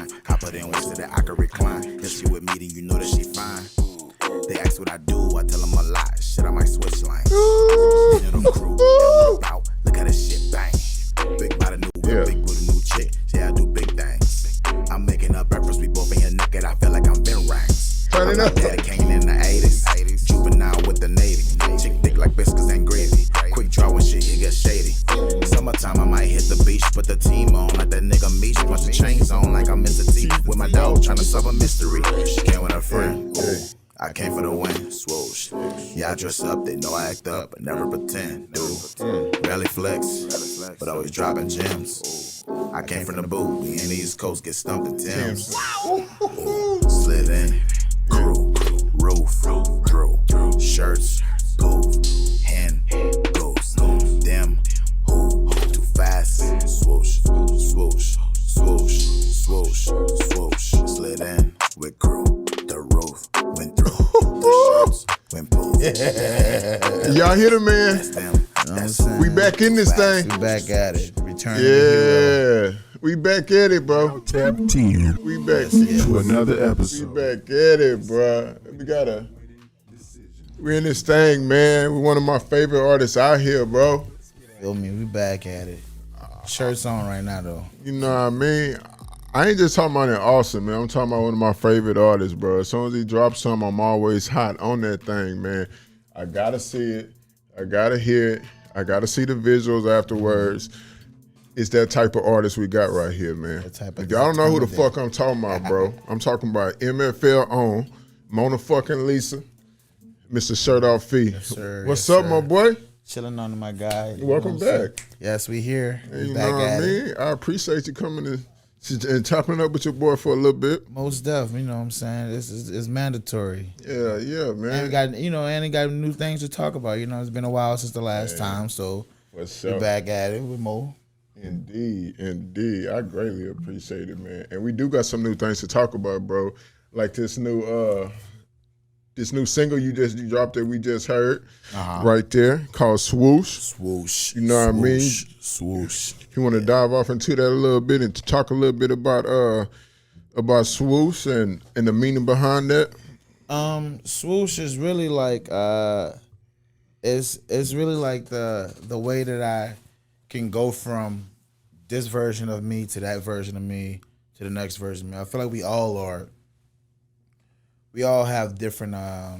shine. I put in ways so that I can recline. If she with me, then you know that she fine. They ask what I do, I tell them a lot. Shit, I might switch lanes. Little crew, out. Look how this shit bang. Big body, new whip, big booty, new chick. Yeah, I do big things. I'm making up rappers, we both in here naked. I feel like I'm Ben Ranks. Turn it up. Daddy came in the 80s. Juvenile with the Navy. Chick thick like biscuits and gravy. Quick draw when shit, it get shady. Summertime, I might hit the beach. Put the team on like that nigga Meech. Bunch of chains on like I'm Mr. T. With my dog trying to solve a mystery. She came with her friend. I came for the win, swoosh. Yeah, I dress up, they know I act up, but never pretend, dude. Rarely flex, but always dropping gems. I came from the boot, we in the East Coast, get stumped in Tim's. Slid in, crew, roof, through, shirts, poof, hen, goose, dim, who, too fast, swoosh, swoosh, swoosh, swoosh, swoosh. Slid in with crew, the roof went through, the shirts went poof. Y'all hear the man? That's them. You know what I'm saying? We back in this thing. We back at it. Return to the hero. We back at it, bro. Tap 10 We back. to another We episode. back at it, bro. We in this thing, man. We one of my favorite artists out here, bro. Feel me? We back at it. Shirts on right now, though. You know what I mean? I ain't just talking about it awesome, man. I'm talking about one of my favorite artists, bro. As soon as he drops something, I'm always hot on that thing, man. I gotta see it. I gotta hear it. I gotta see the visuals afterwards. It's that type of artist we got right here, man. That type of- Y'all don't know who the fuck I'm talking about, bro. I'm talking about MFL on Mona fucking Lisa, Mr. Shirt Off Fee. sir. What's Yes, up, sir. my boy? Chilling on to my guy. You Welcome know what I'm saying? back. Yes, we here. We You back know what I at it. mean? I appreciate you coming and chopping it up with your boy for a little bit. Most deaf, you know what I'm saying? This is mandatory. Yeah, And we man. got, and he got new things to talk about. You know, it's been a while since the last time, so What's we up? back at it with Mo. Indeed. I greatly appreciate it, man. And we do got some new things to talk about, bro. Like this new single you dropped that we just heard right there called Swoosh. Swoosh. You know what I mean? Swoosh. You want to dive off into that a little bit and talk a little bit about Swoosh and the meaning behind that? Swoosh is really like it's really like the way that I can go from this version of me to that version of me to the next version of me. I feel like we all have different how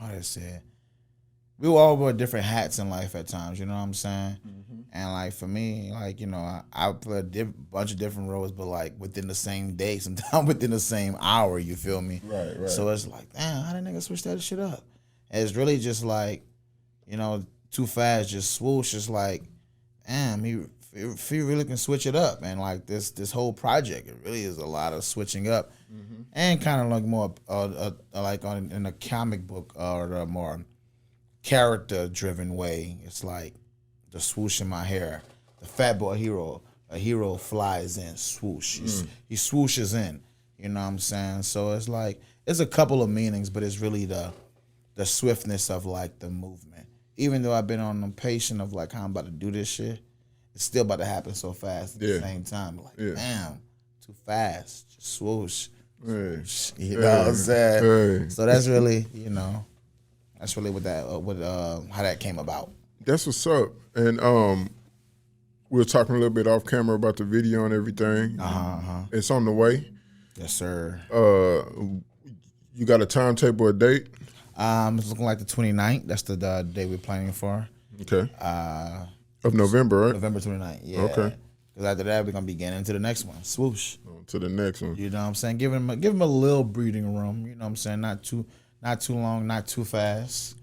do I say it? We all wear different hats in life at times, you know what I'm saying? And like for me, like, you know, I play a bunch of different roles, but like within the same day, sometimes within the same hour, you feel me? Right. So it's like, damn, how that nigga switch that shit up? And it's really just like, you know, too fast, just Swoosh is like, damn, he really can switch it up. And like this whole project, it really is a lot of switching up. And kind of like more like in a comic book or a more character driven way. It's like the swoosh in my hair, the fat boy hero. A hero flies in, swoosh. He swooshes in. You know what I'm saying? So it's like it's a couple of meanings, but it's really the swiftness of like the movement. Even though I've been on the patient of like how I'm about to do this shit, it's still about to happen so fast at the same time. Like, damn, too fast. Just swoosh. Hey. You know what I'm saying? Hey. So that's really, you know, that's really what that how that came about. That's what's up. And we were talking a little bit off camera about the video and everything. It's on the way. Yes, sir. You got a timetable, a date? It's looking like the 29th. That's the day we're planning for. Okay. Of November, right? November 29th. Yeah. Okay. Because after that, we're gonna be getting into the next one. Swoosh. On to the next one. You know what I'm saying? Give him a little breathing room. You know what I'm saying? Not too long, not too fast.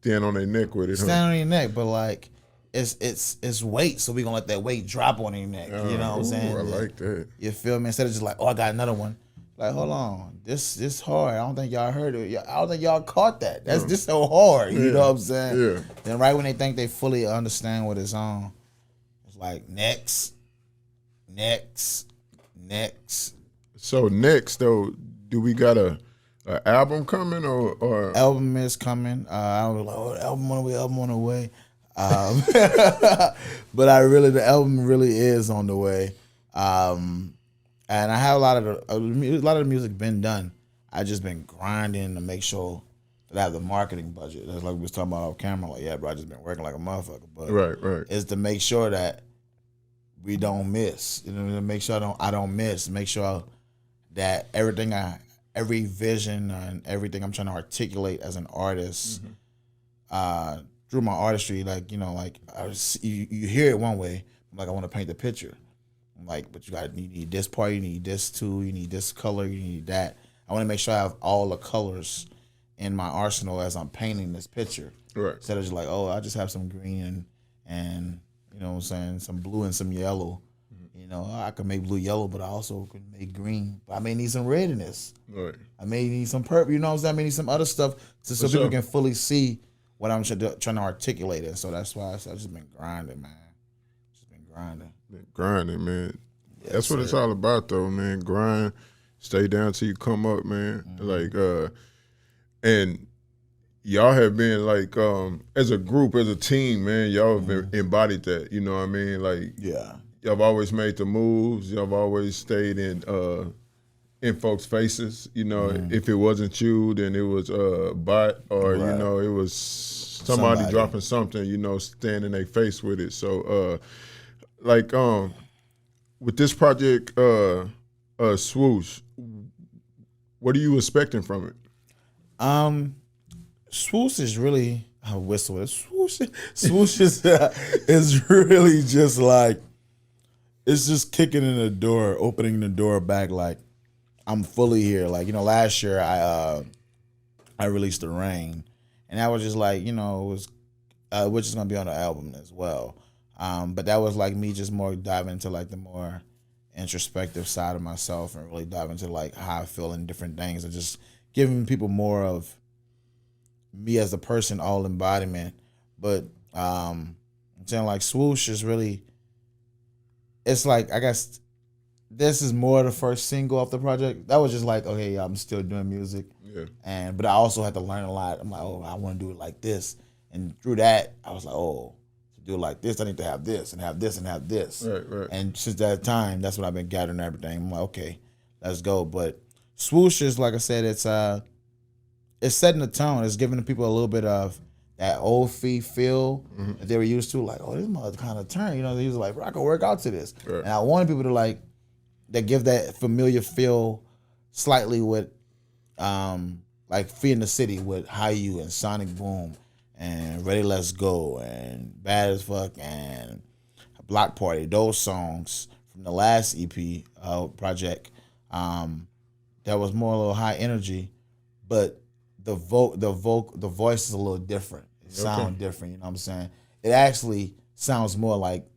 Stand on their neck with it, huh? Stand on your neck, but like it's weight, so we're gonna let that weight drop on your neck. You know what I'm saying? I like that. You feel me? Instead of just like, oh, I got another one. Like, hold on, this hard. I don't think y'all heard it. I don't think y'all caught that. That's just so hard. You know what I'm saying? Yeah. Then right when they think they fully understand what it's on, it's like next. So next, though, do we got a album coming or? Album is coming. I was like, oh, album on the way. But the album really is on the way. And I have a lot of the music been done. I just been grinding to make sure that I have the marketing budget. That's like we was talking about off camera. Like, yeah, bro, I just been working like a motherfucker. But Right. it's to make sure that we don't miss. You know, to make sure I don't miss. Make sure that every vision and everything I'm trying to articulate as an artist, through my artistry, like, you know, like you hear it one way, like I want to paint the picture. I'm like, but you need this part, you need this too, you need this color, you need that. I want to make sure I have all the colors in my arsenal as I'm painting this picture. Right. Instead of just like, oh, I just have some green and you know what I'm saying, some blue and some yellow. You know, I could make blue yellow, but I also could make green. But I may need some red in this. Right. I may need some purple. You know what I'm saying? I may need some other stuff so people can fully see what I'm trying to articulate. And so that's why I've just been grinding, man. Just been grinding. Been grinding, man. Yes, That's what it's all about, though, man. Grind, stay down till you come up, man. Like, and y'all have been like, as a group, as a team, man. Y'all have been embodied that. You know what I mean? Like, yeah. Y'all have always made the moves. Y'all have always stayed in folks' faces. You know, if it wasn't you, then it was Bot, or you know, it was somebody dropping something. You know, staying in their face with it. So, with this project, Swoosh, what are you expecting from it? Swoosh is really whistle. Swoosh is really just like. It's just kicking in the door, opening the door back. Like I'm fully here. Like, you know, last year I released The Rain, and that was just like, you know, it was which is gonna be on the album as well. But that was like me just more diving into like the more introspective side of myself and really diving into like how I feel in different things and just giving people more of me as a person, all embodiment. But I'm saying like Swoosh is really. It's like, I guess this is more the first single off the project. That was just like, okay, I'm still doing music. Yeah. But I also had to learn a lot. I'm like, oh, I want to do it like this. And through that, I was like, oh, to do it like this, I need to have this and have this and have this. Right. And since that time, that's when I've been gathering everything. I'm like, okay, let's go. But Swoosh is, like I said, it's setting the tone. It's giving the people a little bit of that old feet feel that they were used to, like, oh, this mother kind of turn. You know, they was like, bro, I can work out to this. Right. And I wanted people to like, that give that familiar feel slightly with, like Fear in the City with How You and Sonic Boom and Ready Let's Go and Bad as Fuck and Block Party. Those songs from the last EP project, that was more a little high energy, but the voice is a little different. It sounds different, you know what I'm saying? It actually sounds more like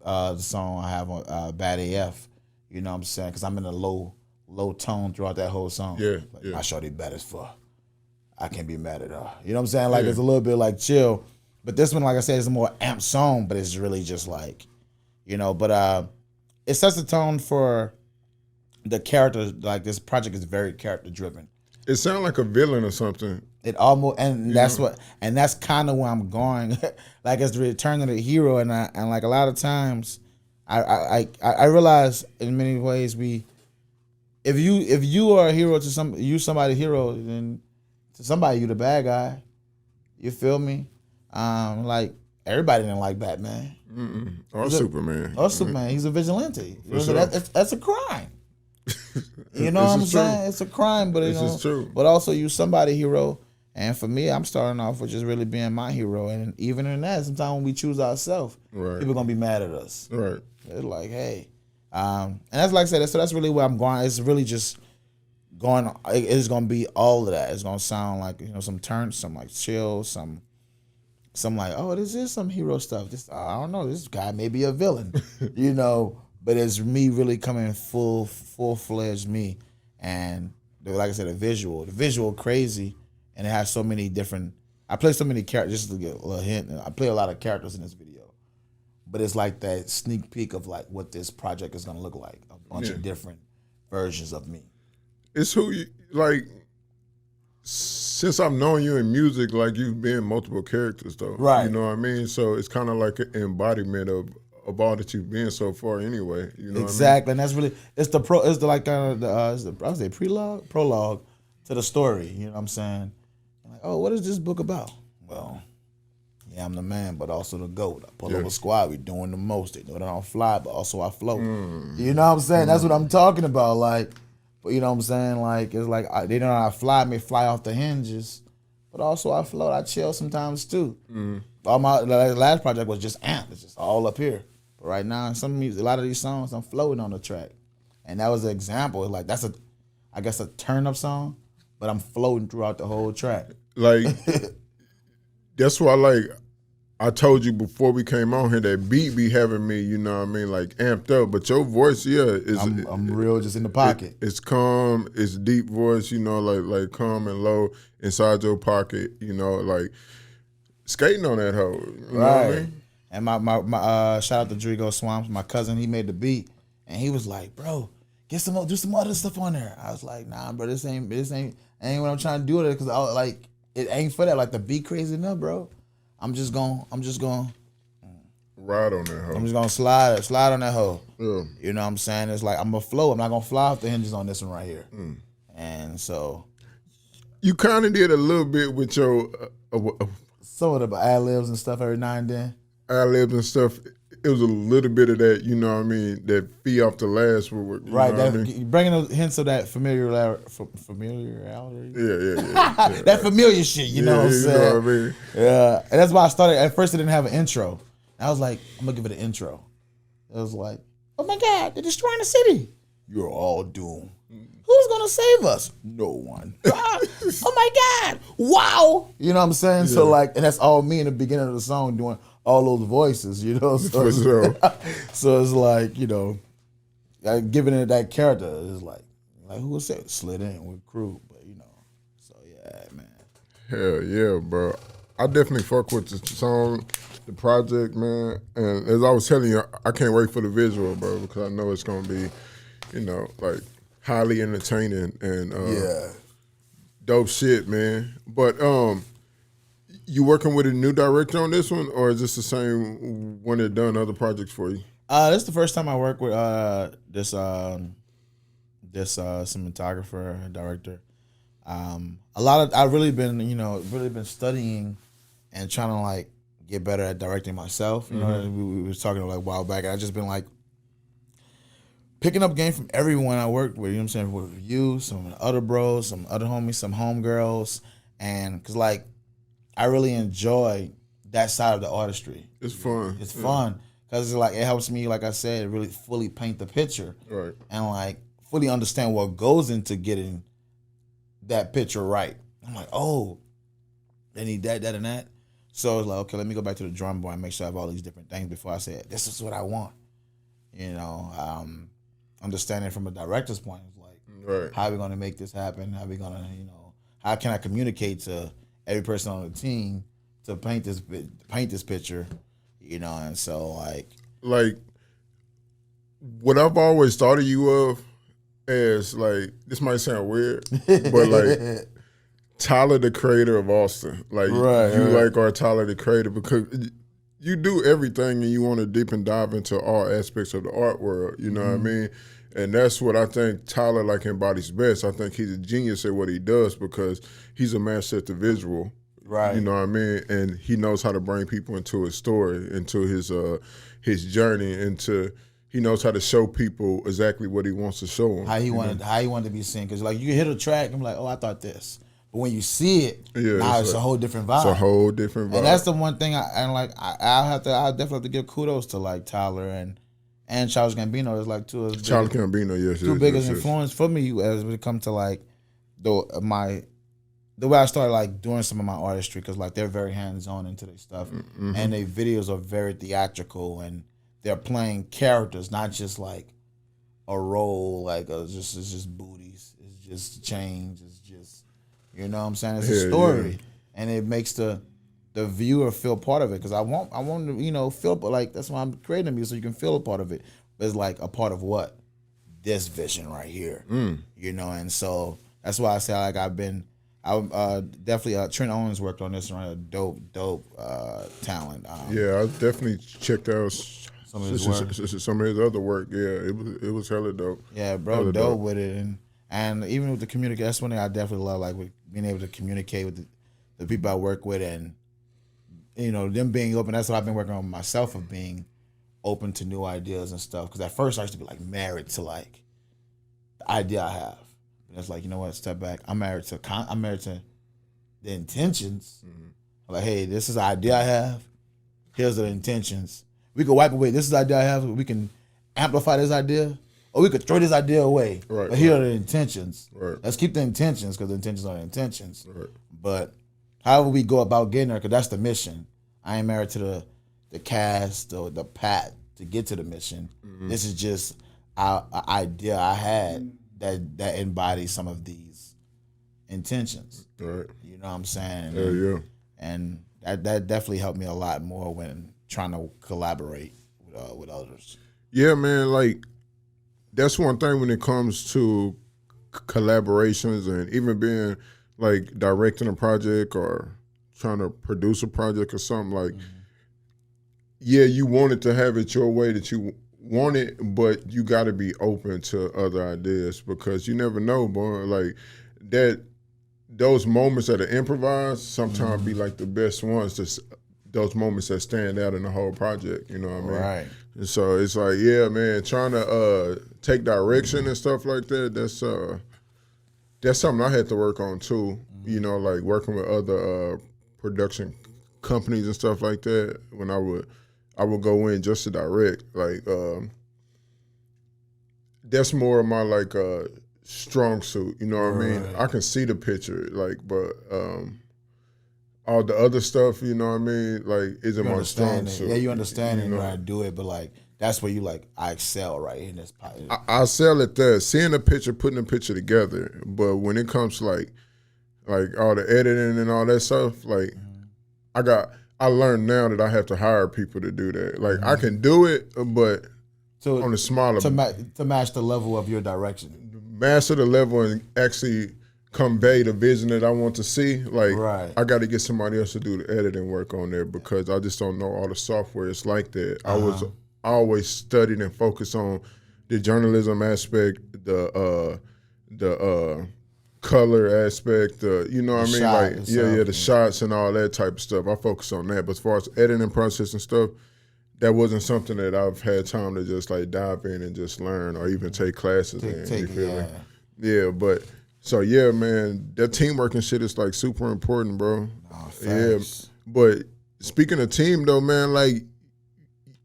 the song I have on Bad AF, you know what I'm saying? Because I'm in a low tone throughout that whole song. Like, my shorty bad as fuck. I can't be mad at her. You know what I'm saying? Like, it's a little bit like chill. But this one, like I said, is a more amped song, but it's really just like, you know, but it sets the tone for the character. Like, this project is very character driven. It sounds like a villain or something. It almost, and that's what, and that's kind of where I'm going. Like, it's the return of the hero, and like a lot of times, I realize in many ways if you are a hero to somebody's hero, then to somebody you the bad guy. You feel me? Like everybody didn't like Batman. Or Superman. Or Superman. He's a vigilante. You know, sure. That's a crime. You know what I'm saying? It's a crime, but This is true. But also you somebody hero. And for me, I'm starting off with just really being my hero. And even in that, sometimes when we choose ourselves, people gonna be mad at us. Right. It's like, hey. And that's like I said, so that's really where I'm going. It's really just going, it's gonna be all of that. It's gonna sound like, you know, some turns, some like chill, some like, oh, this is some hero stuff. This, I don't know, this guy may be a villain, you know. But it's me really coming full-fledged me. And like I said, the visual crazy. And it has so many different, I play so many characters, just to get a little hint, I play a lot of characters in this video. But it's like that sneak peek of like what this project is gonna look like. A bunch of different versions of me. It's who you, like, since I've known you in music, like you've been multiple characters though. Right. You know what I mean? So it's kind of like an embodiment of of all that you've been so far anyway. You know exactly, and that's really it's the I would say prologue to the story. You know what I'm saying? Like, oh, what is this book about? Well, yeah, I'm the man, but also the GOAT. I pull over squad. We doing the most. They know that I don't fly, but also I float. You know what I'm saying? That's what I'm talking about. Like, but you know what I'm saying? Like, it's like they know I fly, may fly off the hinges, but also I float. I chill sometimes too. All my last project was just amp. It's just all up here. But right now, in some music, a lot of these songs, I'm floating on the track, and that was an example. Like that's I guess a turn up song, but I'm floating throughout the whole track. Like that's why I told you before we came on here that beat be having me, you know what I mean, like amped up. But your voice, is I'm real just in the pocket. It's calm, it's deep voice, you know, like calm and low inside your pocket, you know, like skating on that hoe. You know what I mean? And my shout out to Drigo Swamps, my cousin, he made the beat, and he was like, bro, do some other stuff on there. I was like, nah, bro, this ain't what I'm trying to do with it, because like it ain't for that. Like the beat crazy enough, bro. I'm just going ride on that hoe. I'm just gonna slide on that hoe. Yeah. You know what I'm saying? It's like I'm gonna flow. I'm not gonna fly off the hinges on this one right here. And so you kind of did a little bit with your some of the ad-libs and stuff every now and then. ad-libs and stuff. It was a little bit of that, you know what I mean, that fee off the last word. Right, that, I mean? Bringing those hints of that familiarity. Yeah. That familiar shit, you know what I'm saying? You know what I mean? Yeah, and that's why I started. At first, it didn't have an intro. I was like, I'm gonna give it an intro. It was like, oh my God, they're destroying the city. You're all doomed. Who's gonna save us? No one. Oh my God! Wow! You know what I'm saying? Yeah. So like, and that's all me in the beginning of the song doing all those voices. You know, so, for sure. So it's like, you know, like giving it that character is like who would say slid in with crew, but you know, so yeah, man. Hell yeah, bro. I definitely fuck with the song, the project, man. And as I was telling you, I can't wait for the visual, bro, because I know it's gonna be, you know, like highly entertaining and dope shit, man. But you working with a new director on this one, or is this the same one that done other projects for you? This is the first time I work with this cinematographer, director. I've really been studying and trying to like get better at directing myself. You know, we was talking like a while back, and I just been like picking up game from everyone I worked with. You know what I'm saying? With you, some other bros, some other homies, some homegirls, and cause like I really enjoy that side of the artistry. It's fun. It's fun because it's like it helps me, like I said, really fully paint the picture, right? And like fully understand what goes into getting that picture right. I'm like, oh, they need that, and that. So it's like, okay, let me go back to the drum board and make sure I have all these different things before I say, this is what I want. You know, understanding from a director's point, like, right. How are we going to make this happen? How are we going to, you know, how can I communicate to every person on the team to paint this picture, you know? And so, like what I've always thought of you of as, like, this might sound weird, but like Tyler, the Creator of Austin. Like, like our Tyler, the Creator, because you do everything and you want to deep and dive into all aspects of the art world, you know what I mean? And that's what I think Tyler like embodies best. I think he's a genius at what he does because he's a master at the visual. Right. You know what I mean? And he knows how to bring people into his story, into his journey, he knows how to show people exactly what he wants to show them. How he wanted to be seen. Because like you can hit a track and be like, oh, I thought this. But when you see it, now it's a whole different vibe. It's a whole different vibe. And that's the one thing I'll definitely have to give kudos to like Tyler and Charles Gambino is like two biggest influence for me as when it comes to like the way I started like doing some of my artistry, because like they're very hands on into their stuff, and their videos are very theatrical and they're playing characters, not just like a role, like it's just booties, it's just chains, it's just, you know what I'm saying? It's a story, and it makes the viewer feel part of it. Because I want to, you know, feel, but like that's why I'm creating music, so you can feel a part of it. But it's like a part of what? This vision right here, you know. And so that's why I say like I definitely Trent Owens worked on this, right? A dope talent. Yeah, I definitely checked out some of his work. Some of his other work, yeah, it was hella dope. Yeah, bro, hella dope with it, and even with the communication, that's one thing I definitely love, like with being able to communicate with the people I work with, and them being open. That's what I've been working on myself, of being open to new ideas and stuff. Because at first I used to be like married to like the idea I have, and it's like, you know what, step back. I'm married to the intentions. Mm-hmm. Like, hey, this is the idea I have. Here's the intentions. We could wipe away. This is the idea I have. We can amplify this idea, or we could throw this idea away. Right. But here are the intentions. Right. Let's keep the intentions, because the intentions are the intentions. Right. But however we go about getting there, because that's the mission. I ain't married to the cast or the path to get to the mission. Mm-hmm. This is just an idea I had that embodies some of these intentions. Right. You know what I'm saying? Yeah. And that definitely helped me a lot more when trying to collaborate with others. Yeah, man. Like, that's one thing when it comes to collaborations, and even being like directing a project or trying to produce a project or something. Like, yeah, you wanted to have it your way that you want it, but you got to be open to other ideas, because you never know, boy. Like, those moments that are improvised sometimes be like the best ones. Just those moments that stand out in the whole project. You know what I mean? Right. And so it's like, yeah, man, trying to take direction and stuff like that. That's something I had to work on too. You know, like working with other production companies and stuff like that. When I would go in just to direct. Like, that's more of my like strong suit. You know what I mean? I can see the picture, like, but all the other stuff, you know what I mean, like, isn't my strong suit. Yeah, you understand it, you know how to do it, but like that's where you like, I excel right in this part. I sell at that, seeing a picture, putting a picture together. But when it comes to like all the editing and all that stuff, like I learned now that I have to hire people to do that. Like, I can do it, but on a smaller to match the level of your direction, master the level and actually convey the vision that I want to see. Like, I got to get somebody else to do the editing work on there, because I just don't know all the software. It's like that. I always studied and focused on the journalism aspect, the color aspect, you know what I mean? Like, the shots and all that type of stuff. I focus on that. But as far as editing process and stuff, that wasn't something that I've had time to just like dive in and just learn, or even take classes in. You feel me? Yeah, but so yeah, man, that teamwork and shit is like super important, bro. Yeah, but speaking of team though, man, like,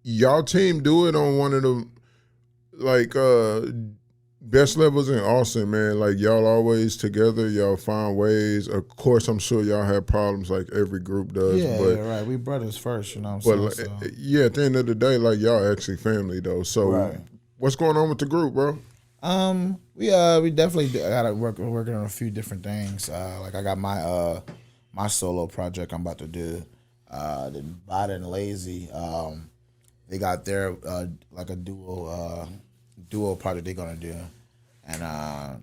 y'all team do it on one of the like best levels in Austin, man. Like, y'all always together. Y'all find ways. Of course, I'm sure y'all have problems like every group does. Yeah, but, right. We brothers first, you know what I'm saying? But yeah, at the end of the day, like, y'all actually family though. So what's going on with the group, bro? We definitely gotta working on a few different things. Like, I got my solo project I'm about to do. The Bada and Lazy. They got their like a duo project they're gonna do, and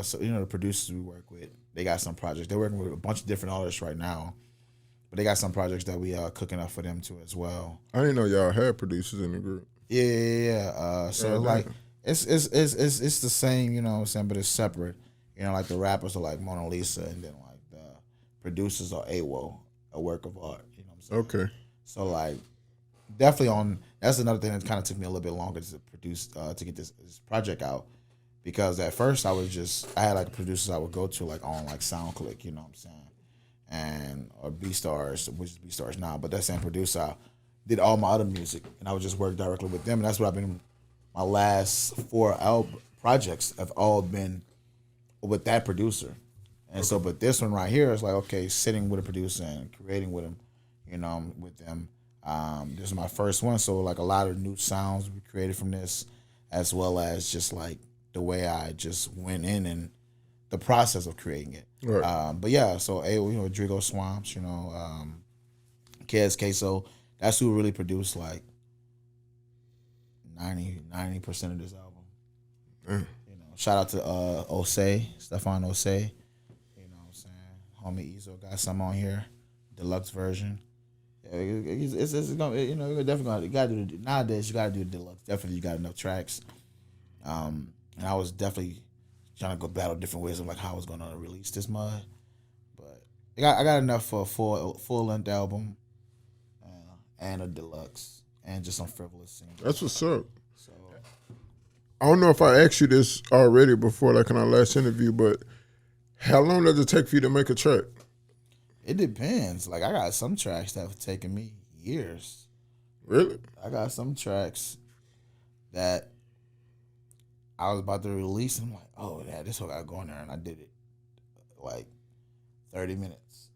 so the producers we work with, they got some projects. They're working with a bunch of different artists right now, but they got some projects that we are cooking up for them too as well. I didn't know y'all had producers in the group. Yeah. So like it's the same, you know what I'm saying, but it's separate. You know, like the rappers are like Mona Lisa, and then like the producers are AWO, a work of art. You know what I'm saying? Okay. So like, definitely that's another thing that kind of took me a little bit longer to produce, to get this project out, because at first I had like producers I would go to like on like SoundClick, you know what I'm saying, or BeatStars, which is BeatStars now, but that same producer did all my other music, and I would just work directly with them, and that's what I've been. My last 4 projects have all been with that producer, and so, but this one right here is like, okay, sitting with a producer and creating with him, you know, with them. This is my first one, so like a lot of new sounds we created from this, as well as just like the way I just went in and the process of creating it. Right. But yeah, so Drigo Swamps, you know, Kez Queso, that's who really produced like 90% of this album. You know, shout out to Stefan Osei. You know what I'm saying? Homie Ezo got some on here, deluxe version. Yeah, it's gonna, you know, you're definitely gotta do nowadays. You gotta do deluxe. Definitely, you got enough tracks. And I was definitely trying to go battle different ways of like how I was gonna release this mud. But I got enough for a full length album, and a deluxe, and just some frivolous singles. That's what's up. So I don't know if I asked you this already before, like in our last interview, but how long does it take for you to make a track? it depends. Like I got some tracks that have taken me years. Really? I got some tracks that I was about to release, and I'm like, oh, yeah, this one got to go in there, and I did it like 30 minutes.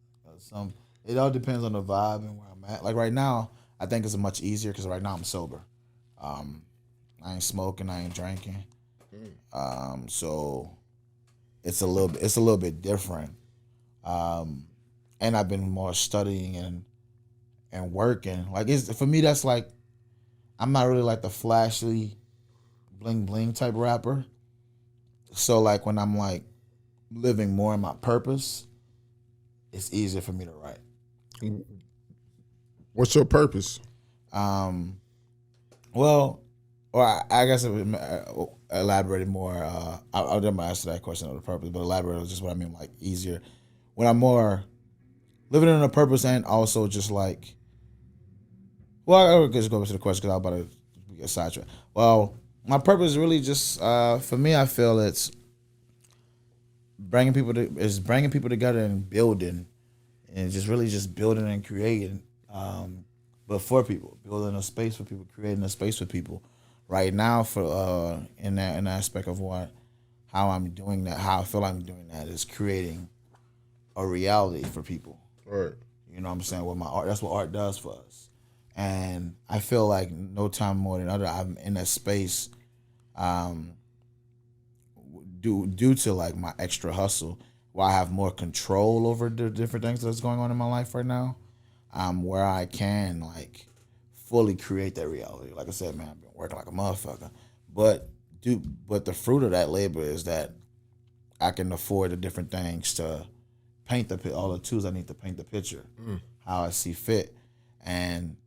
It all depends on the vibe and where I'm at. Like right now, I think it's much easier because right now I'm sober. I ain't smoking, I ain't drinking, so it's a little bit different. And I've been more studying and working. Like for me, that's like I'm not really like the flashy bling bling type rapper. So like when I'm like living more in my purpose, it's easier for me to write. What's your purpose? Well, or I guess elaborated more. I'll never answer that question of the purpose, but elaborate on just what I mean, like easier. When I'm more living in a purpose and also just like, well, I'll just go to the question because I'm about to get sidetracked. Well, my purpose is really just for me. I feel it's bringing people together and building, and just really just building and creating, but for people, building a space for people, creating a space for people. Right now, for in that aspect of how I'm doing that, how I feel I'm doing that is creating a reality for people. Right. You know what I'm saying? With my art, that's what art does for us. And I feel like no time more than other, I'm in that space, due to like my extra hustle, where I have more control over the different things that's going on in my life right now, where I can like fully create that reality. Like I said, man, I've been working like a motherfucker, but the fruit of that labor is that I can afford the different things to paint all the tools I need to paint the picture, how I see fit. And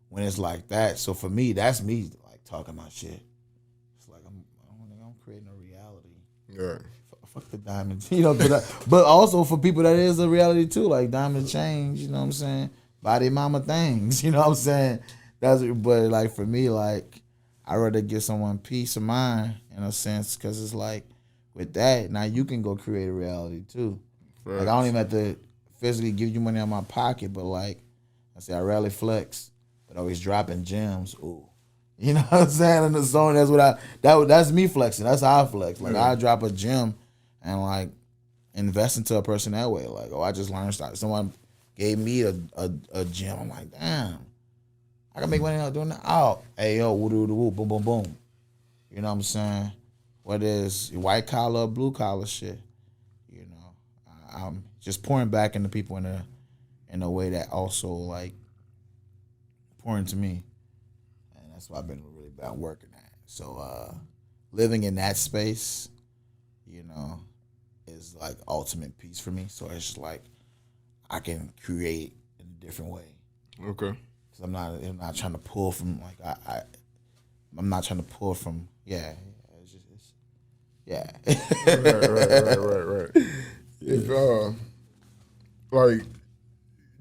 when it's like that, so for me, that's me like talking my shit. It's like I'm creating a reality. Yeah. Fuck the diamonds, you know. But also for people that is a reality too, like diamond change. You know what I'm saying? Body mama things. You know what I'm saying? But like for me, like I rather give someone peace of mind in a sense, because it's like with that now you can go create a reality too. Right. Like I don't even have to physically give you money out of my pocket, but like I say, I rarely flex, but always dropping gems. Ooh, you know what I'm saying? In the zone, that's me flexing. That's how I flex. Like I drop a gem and like invest into a person that way. Like, oh, I just learned someone gave me a gem. I'm like, damn, I can make money out doing that. Oh, hey yo, woo, boom, boom, boom. You know what I'm saying? Whether it's white collar or blue collar shit, you know, I'm just pouring back into people in a way that also like pouring to me, and that's what I've been really about working at. So living in that space, you know, is like ultimate peace for me. So it's just like I can create in a different way. Okay. Cause I'm not trying to pull from like I'm not trying to pull from yeah. Yeah. Right. If, like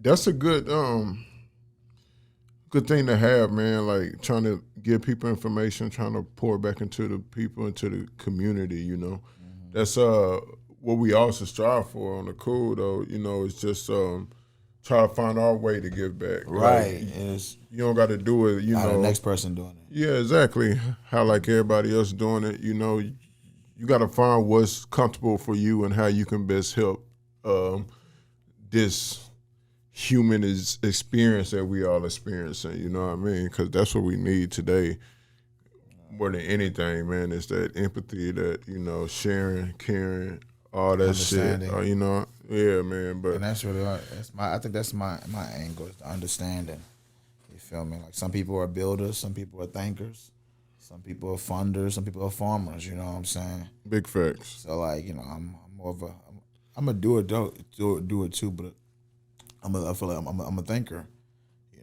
that's a good thing to have, man. Like trying to give people information, trying to pour back into the people, into the community. You know, that's what we also strive for on the cool though. You know, it's just try to find our way to give back. Right. Like, you don't got to do it. You know, the next person doing it. Yeah, exactly. How like everybody else doing it. You know, you got to find what's comfortable for you and how you can best help this human experience that we all experiencing. You know what I mean? Because that's what we need today more than anything, man. Is that empathy, that sharing, caring, all that shit. You know, yeah, man. But and that's really I think that's my angle is the understanding. You feel me? Like some people are builders, some people are thinkers. Some people are funders, some people are farmers. You know what I'm saying? Big facts. So like I'm more of I'm a do it too, but I feel like I'm a thinker. You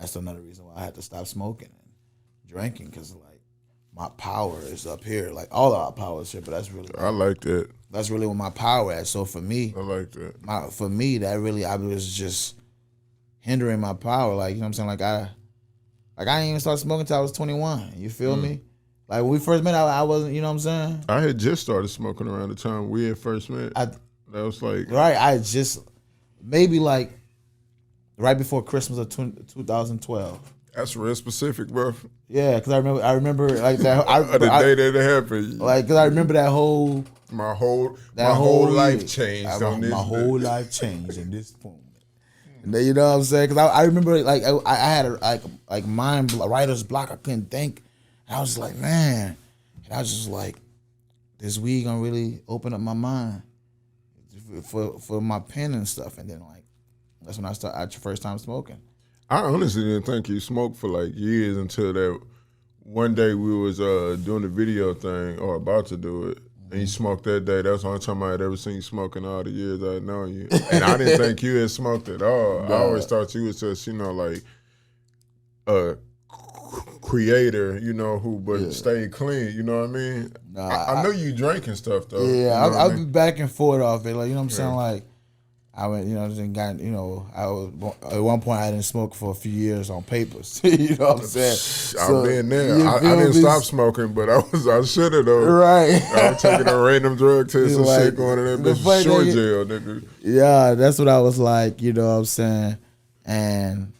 That's another reason why I had to stop smoking and drinking, because like my power is up here. Like all of our power is here, but that's really I like that. That's really where my power at. So for me, I like that. For me, that really, I was just hindering my power. Like, you know what I'm saying? Like I didn't even start smoking until I was 21. You feel me? Like when we first met, I wasn't. You know what I'm saying? I had just started smoking around the time we had first met. That was like right. I just maybe like right before Christmas of 2012. That's real specific, bro. Yeah, because I remember like that. The day that it happened. Like, because I remember that whole. My whole life changed on this. My whole life changed in this moment. And then, you know what I'm saying? Because I remember like I had a writer's block. I couldn't think. And I was like, man. And I was just like, this weed gonna really open up my mind for my pen and stuff. And then like that's when I first time smoking. I honestly didn't think you smoked for like years until that one day we was doing the video thing or about to do it. And you smoked that day. That's the only time I had ever seen you smoke in all the years I'd known you. And I didn't think you had smoked at all. I always thought you was just, like a creator, who stayed clean. You know what I mean? Nah, I know you drank and stuff though. Yeah, I'll be back and forth off it. Like, you know what I'm saying? Like, I went, just got, I was at one point I didn't smoke for a few years on papers. You know what I'm saying? I've been there. I didn't stop smoking, but I should have though. Right. I was taking a random drug test and shit going to that bitch short jail, nigga. Yeah, that's what I was like. You know what I'm saying? And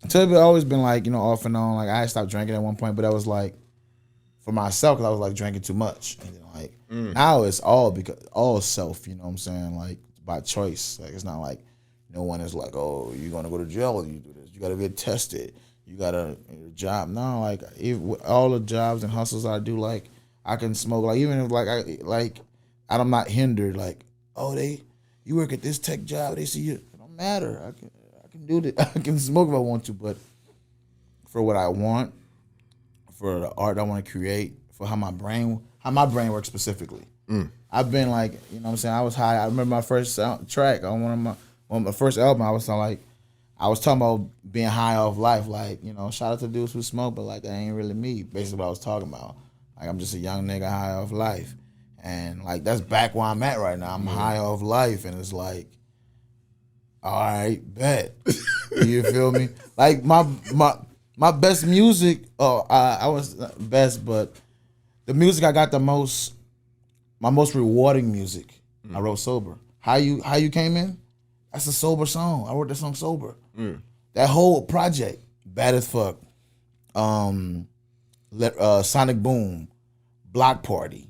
so it's always been like, off and on. Like I stopped drinking at one point, but I was like for myself because I was like drinking too much. And then, now it's all self. You know what I'm saying? Like. By choice. Like it's not like no one is like, oh, you're gonna go to jail if you do this. You gotta get tested. You gotta your job. No, like all the jobs and hustles I do, like I can smoke. Like even if I'm not hindered. Like you work at this tech job. They see you. It don't matter. I can do that. I can smoke if I want to. But for what I want, for the art I want to create, for how my brain works specifically. I've been like, you know what I'm saying? I was high. I remember my first track on my first album. I was talking about being high off life. Like, shout out to dudes who smoke, but like that ain't really me. Basically what I was talking about. Like I'm just a young nigga high off life. And like that's back where I'm at right now. I'm high off life, and it's like, all right, bet. You feel me? Like my best music, I was best, but the music I got my most rewarding music, I wrote sober. How you came in? That's a sober song. I wrote that song sober. That whole project, bad as fuck. Sonic Boom, Block Party,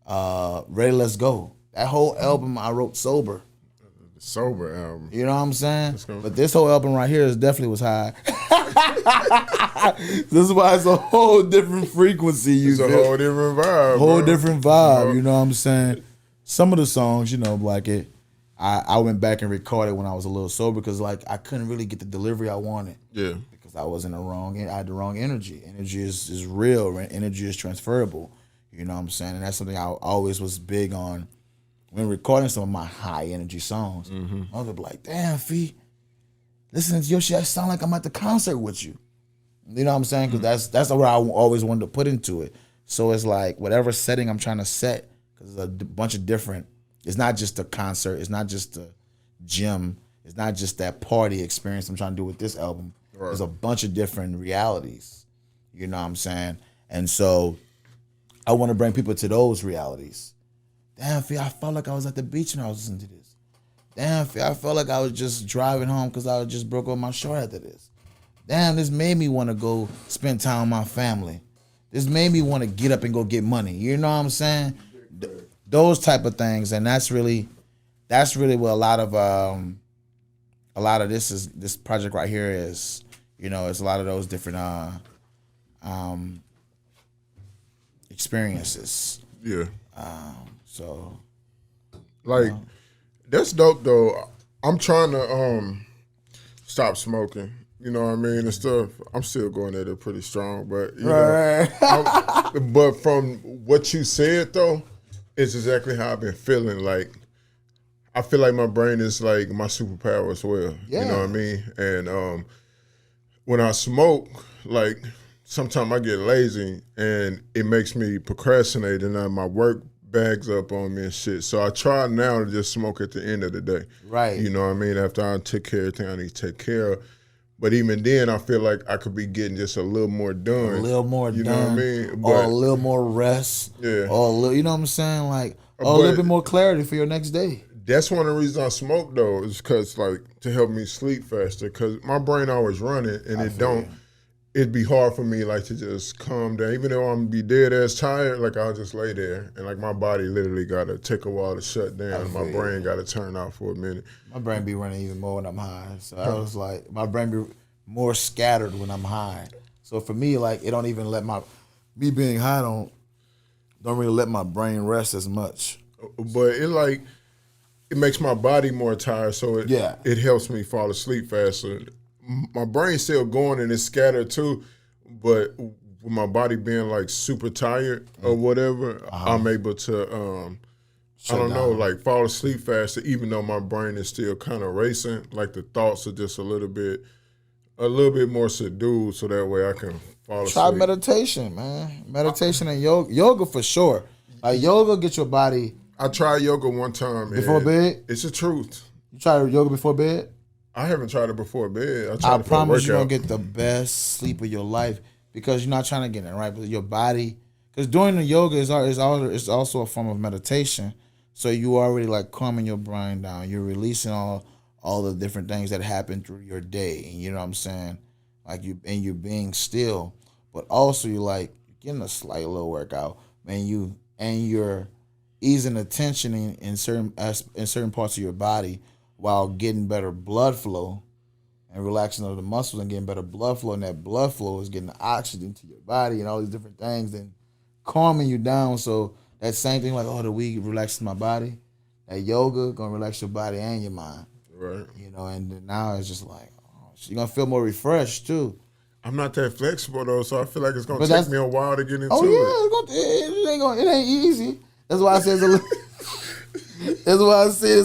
Ready Let's Go. That whole album I wrote sober. Sober album. You know what I'm saying? But this whole album right here definitely was high. This is why it's a whole different frequency. It's a whole different vibe. Whole different vibe, you know what I'm saying? Some of the songs, like it, I went back and recorded when I was a little sober because like I couldn't really get the delivery I wanted. Yeah. Because I was I had the wrong energy. Energy is real, energy is transferable. You know what I'm saying? And that's something I always was big on when recording some of my high energy songs. I was like, damn, Fee, listening to your shit, I sound like I'm at the concert with you. You know what I'm saying? Because that's what I always wanted to put into it. So it's like whatever setting I'm trying to set, because there's a bunch of different, it's not just a concert, it's not just a gym, it's not just that party experience I'm trying to do with this album. Right. There's a bunch of different realities. You know what I'm saying? And so I want to bring people to those realities. Damn, Fee, I felt like I was at the beach when I was listening to this. Damn, Fee, I felt like I was just driving home because I just broke up my short after this. Damn, this made me want to go spend time with my family. This made me want to get up and go get money. You know what I'm saying? Those type of things, and that's really what a lot of this project right here is. It's a lot of those different experiences. Yeah. So, like, that's dope though. I'm trying to stop smoking. You know what I mean, and stuff. I'm still going at it pretty strong, but but from what you said though, it's exactly how I've been feeling. Like, I feel like my brain is like my superpower as well. Yeah. You know what I mean? And when I smoke, like sometimes I get lazy and it makes me procrastinate and then my work bags up on me and shit. So I try now to just smoke at the end of the day. Right. You know what I mean? After I take care of everything I need to take care of. But even then, I feel like I could be getting just a little more done. A little more you done. know what I mean? Or a little more rest. Yeah. Or a little, you know what I'm saying? Like, or a little bit more clarity for your next day. That's one of the reasons I smoke though, is because like to help me sleep faster. Because my brain always running, and it'd be hard for me like to just calm down. Even though I'm be dead ass tired, like I'll just lay there, and like my body literally got to take a while to shut down. My brain got to turn off for a minute. My brain be running even more when I'm high. So I was like, my brain be more scattered when I'm high. So for me, like it don't even let me being high don't really let my brain rest as much. But it makes my body more tired, so it helps me fall asleep faster. My brain's still going and it's scattered too, but with my body being like super tired or whatever, I'm able to like fall asleep faster, even though my brain is still kind of racing. Like the thoughts are just a little bit more subdued, so that way I can fall asleep. Try meditation, man. Meditation and yoga for sure. Like yoga get your body. I tried yoga one time. Before bed? It's the truth. You tried yoga before bed? I haven't tried it before bed. I promise you're going to get the best sleep of your life because you're not trying to get it right. But your body, because doing the yoga is also a form of meditation. So you already like calming your brain down. You're releasing all the different things that happen through your day. You know what I'm saying? Like you're being still. But also you're getting a slight little workout. And you're easing the tension in certain parts of your body while getting better blood flow and relaxing of the muscles and getting better blood flow. And that blood flow is getting the oxygen to your body and all these different things and calming you down. So that same thing like, the weed relaxes my body. That yoga going to relax your body and your mind. Right. You know, and then now it's just like, you're going to feel more refreshed too. I'm not that flexible though, so I feel like it's going to take me a while to get into it. It ain't easy. That's why I say it's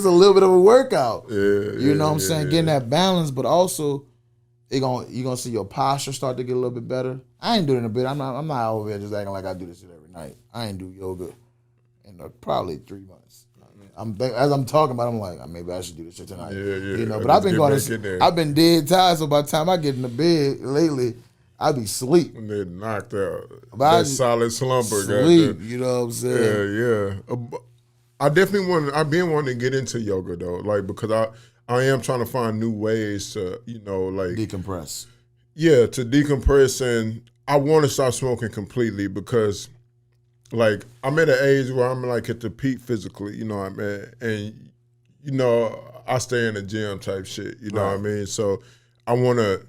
a little bit of a workout. You know what I'm saying? Getting that balance, but also you're gonna see your posture start to get a little bit better. I ain't doing it in a bit. I'm not over here just acting like I do this shit every night. I ain't do yoga in probably 3 months. As I'm talking about, I'm like, maybe I should do this shit tonight. You know, but I've been dead tired, so by the time I get in the bed lately, I be sleep. And then knocked out. That solid slumber. Sleep, you know what I'm saying? Yeah. I've been wanting to get into yoga though, like because I am trying to find new ways to, decompress. Yeah, to decompress, and I want to stop smoking completely because like I'm at an age where I'm like at the peak physically, you know what I mean? And I stay in the gym type shit, you know what I mean? So I want to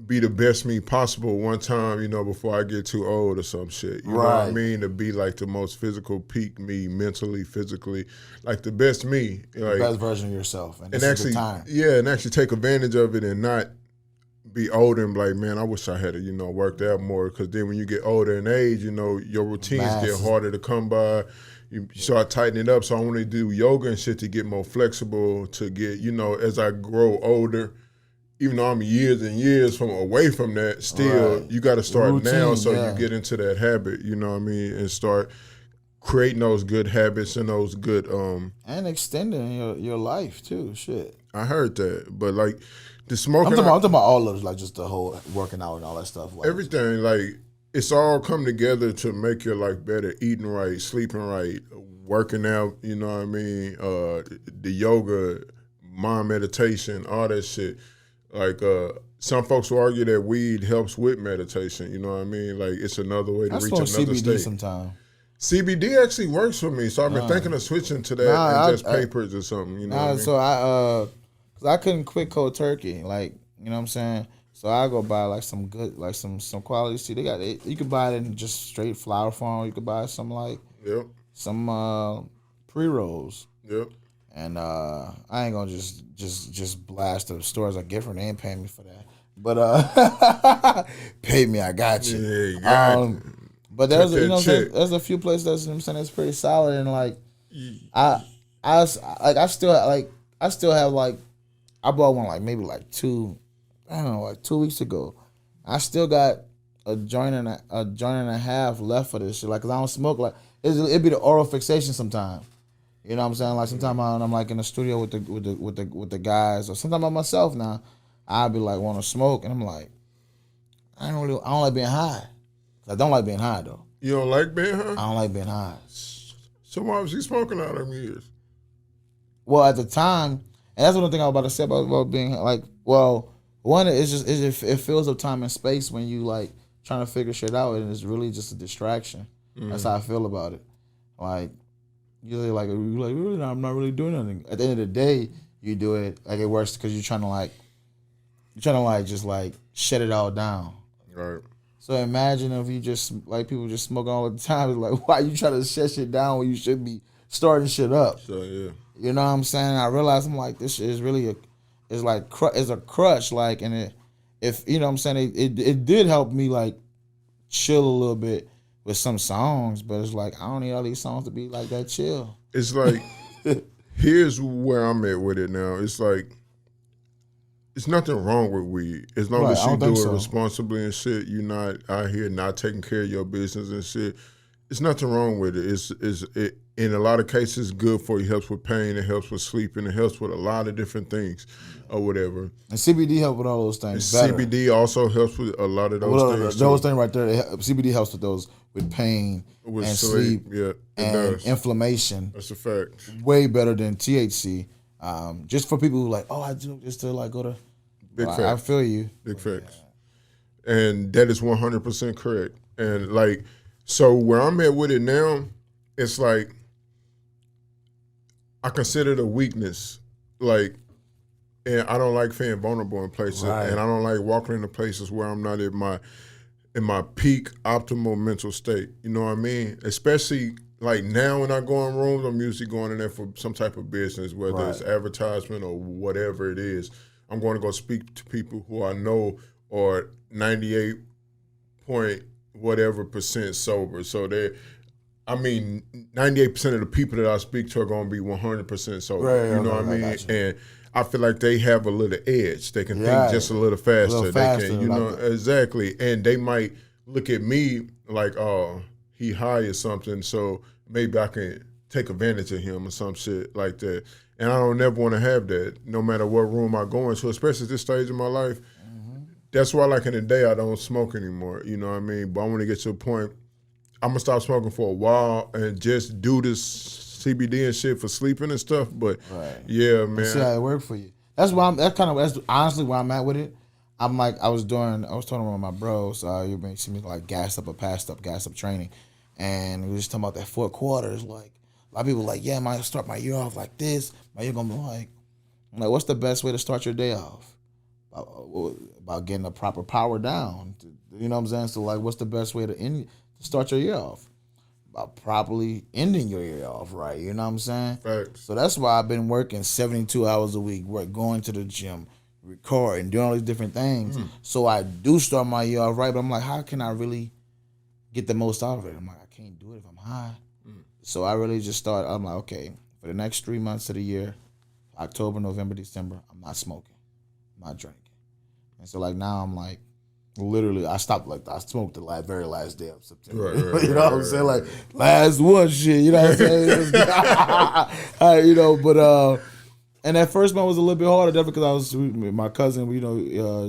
be the best me possible one time, before I get too old or some shit. You know what I mean? To be like the most physical peak me, mentally, physically, like the best me. Like, the best version of yourself. And this is the time. Yeah, and actually take advantage of it and not be older and be like, man, I wish I had worked out more. Because then when you get older in age, your routines get harder to come by. You start tightening up. So I want to do yoga and shit to get more flexible, to get, as I grow older, even though I'm years and years away from that, still you got to start now so you get into that habit, you know what I mean, and start creating those good habits and those good and extending your life too. Shit, I heard that, but like the smoking, I'm talking about all of it, like just the whole working out and all that stuff. Like, everything, like it's all come together to make your life better. Eating right, sleeping right, working out. You know what I mean? The yoga, mind meditation, all that shit. Like some folks will argue that weed helps with meditation. You know what I mean? Like it's another way to reach another CBD state. Sometime. CBD actually works for me, so I've been thinking of switching to that and just papers or something. You know what I mean? So cause I couldn't quit cold turkey. Like, you know what I'm saying? So I go buy like some good, like some quality seed. You could buy it in just straight flower form. You could buy some some pre-rolls. Yep. And I ain't gonna just blast the stores I get from. They ain't paying me for that. But pay me, I got you. Yeah, you got it. But there's there's a few places that's pretty solid, and like I still have like I bought one like maybe like 2 weeks ago, I still got a joint and a half left for this shit. Like, cause I don't smoke. Like, it'd be the oral fixation sometimes. You know what I'm saying? Like sometimes I'm like in the studio with the guys, or sometimes by myself now. I'll be like want to smoke, and I'm like, I don't like being high. I don't like being high though. You don't like being high? I don't like being high. So why was he smoking all them years? Well, at the time, and that's one thing I was about to say about being like, well, one is it fills up time and space when you like trying to figure shit out, and it's really just a distraction. That's how I feel about it. Like, you're like really, I'm not really doing anything. At the end of the day, you do it like it works because you're trying to just like shut it all down. Right. So imagine if you just like people just smoking all the time. It's like, why you trying to shut shit down when you should be starting shit up? So yeah. You know what I'm saying? I realized I'm like, this shit is really it's a crutch. Like, and if you know what I'm saying, it did help me like chill a little bit with some songs, but it's like I don't need all these songs to be like that chill. It's like here's where I'm at with it now. It's like it's nothing wrong with weed as long as you do it responsibly and shit. You're not out here not taking care of your business and shit. It's nothing wrong with it. It in a lot of cases good for you. It helps with pain. It helps with sleeping. It helps with a lot of different things or whatever. And CBD helps with all those things. Better. CBD also helps with a lot of those things. Those things right there. CBD helps with those with pain and sleep and inflammation. That's a fact. Way better than THC. Just for people who like, oh, I do just to like go to. Big fact. I feel you. Big facts. And that is 100% correct. And like, so where I'm at with it now, it's like I consider it a weakness. Like, and I don't like feeling vulnerable in places, and I don't like walking into places where I'm not in my peak optimal mental state. You know what I mean? Especially like now when I go in rooms, I'm usually going in there for some type of business, whether it's advertisement or whatever it is. I'm going to go speak to people who I know are 98 point whatever percent sober. So 98% of the people that I speak to are going to be 100% sober. Right, you know what I mean? And I feel like they have a little edge. They can think just a little faster. They can, you know, exactly. And they might look at me like, oh, he high or something, so maybe I can take advantage of him or some shit like that. And I don't never want to have that, no matter what room I go into, especially at this stage of my life. That's why, like in the day, I don't smoke anymore. You know what I mean? But I want to get to a point, I'm going to stop smoking for a while and just do this CBD and shit for sleeping and stuff. But yeah, man. See how it worked for you. That's honestly where I'm at with it. I'm like, I was talking with my bros, you been see me like gas up training. And we were just talking about that fourth quarter. It's like, a lot of people like, yeah, I might start my year off like this. My year gonna be like, I'm like, what's the best way to start your day off? About getting the proper power down. You know what I'm saying? So like, what's the best way to start your year off? About properly ending your year off, right? You know what I'm saying? Facts. So that's why I've been working 72 hours a week, going to the gym, recording, doing all these different things. So I do start my year off right, but I'm like, how can I really get the most out of it? I'm like, I can't do it if I'm high. So I really just I'm like, okay, for the next 3 months of the year, October, November, December, I'm not smoking. I'm not drinking. And so like now I'm like, literally, I stopped like I smoked the very last day of September. You know what I'm saying? Like last one shit, you know what I'm saying? You know, but and that first month was a little bit harder, definitely because I was with my cousin, you know,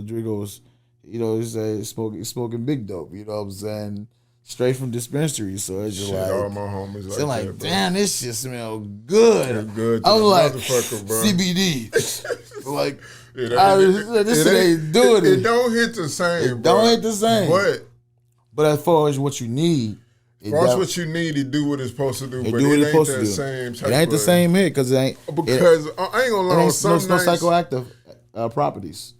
Drigo was, you know, he's smoking big dope, you know what I'm saying? Straight from dispensary, so it's just like all my homies like that, damn, this shit smell good. It's good. I was like, bro. CBD, like this shit ain't doing it. It don't hit the same. It don't hit the same. But as far as what you need, what you need to do what it's supposed to do. It but do what it it's ain't supposed to do. Same type it ain't the same hit because I ain't gonna lie. On some no nights, psychoactive properties.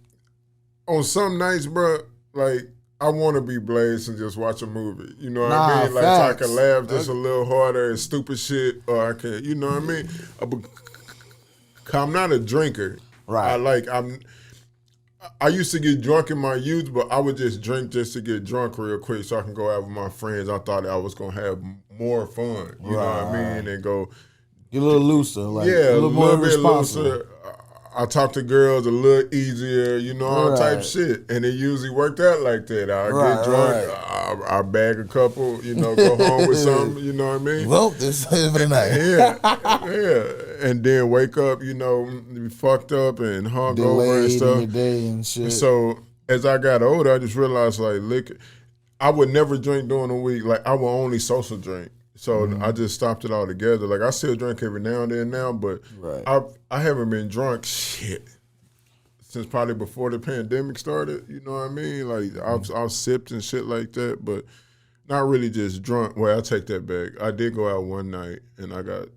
On some nights, bro, like. I want to be blazed and just watch a movie. You know what I mean? Like, so I can laugh just a little harder and stupid shit, or I can, you know what I mean? I'm not a drinker. Right. I used to get drunk in my youth, but I would just drink just to get drunk real quick so I can go out with my friends. I thought I was going to have more fun. You know what I mean? And go. Get a little looser. Like, yeah, a little more bit responsible. looser. I talk to girls a little easier, you know, all type Right. shit. And it usually worked out like that. I Right, get drunk, right. I bag a couple, you know, go home with something, you know what I mean? Well, this is for the night. Yeah. And then wake up, you know, be fucked up and hungover and Delayed in stuff. your day and shit. So as I got older, I just realized like liquor, I would never drink during the week. Like I would only social drink. So I just stopped it all together. Like I still drink every now and then now, but Right. I haven't been drunk shit since probably before the pandemic started. You know what I mean? Like I've sipped and shit like that, but not really just drunk. Well, I take that back. I did go out one night and I got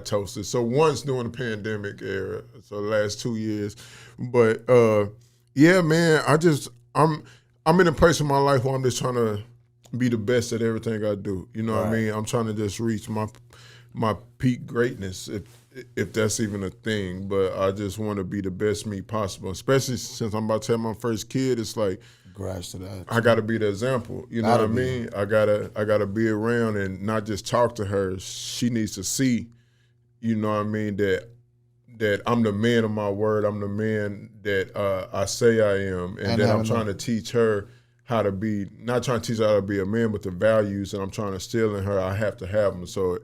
toasted. So once during the pandemic era, so the last 2 years. But yeah, man, I'm in a place in my life where I'm just trying to be the best at everything I do. You know what I mean? I'm trying to just reach my peak greatness, if that's even a thing. But I just want to be the best me possible, especially since I'm about to have my first kid. It's like Garage to that. I got to be the example. You know what I mean? I gotta be around and not just talk to her. She needs to see, you know what I mean, that I'm the man of my word. I'm the man that I say I am, and that I'm trying to teach her how to be, not trying to teach her how to be a man, but the values that I'm trying to instill in her, I have to have them. So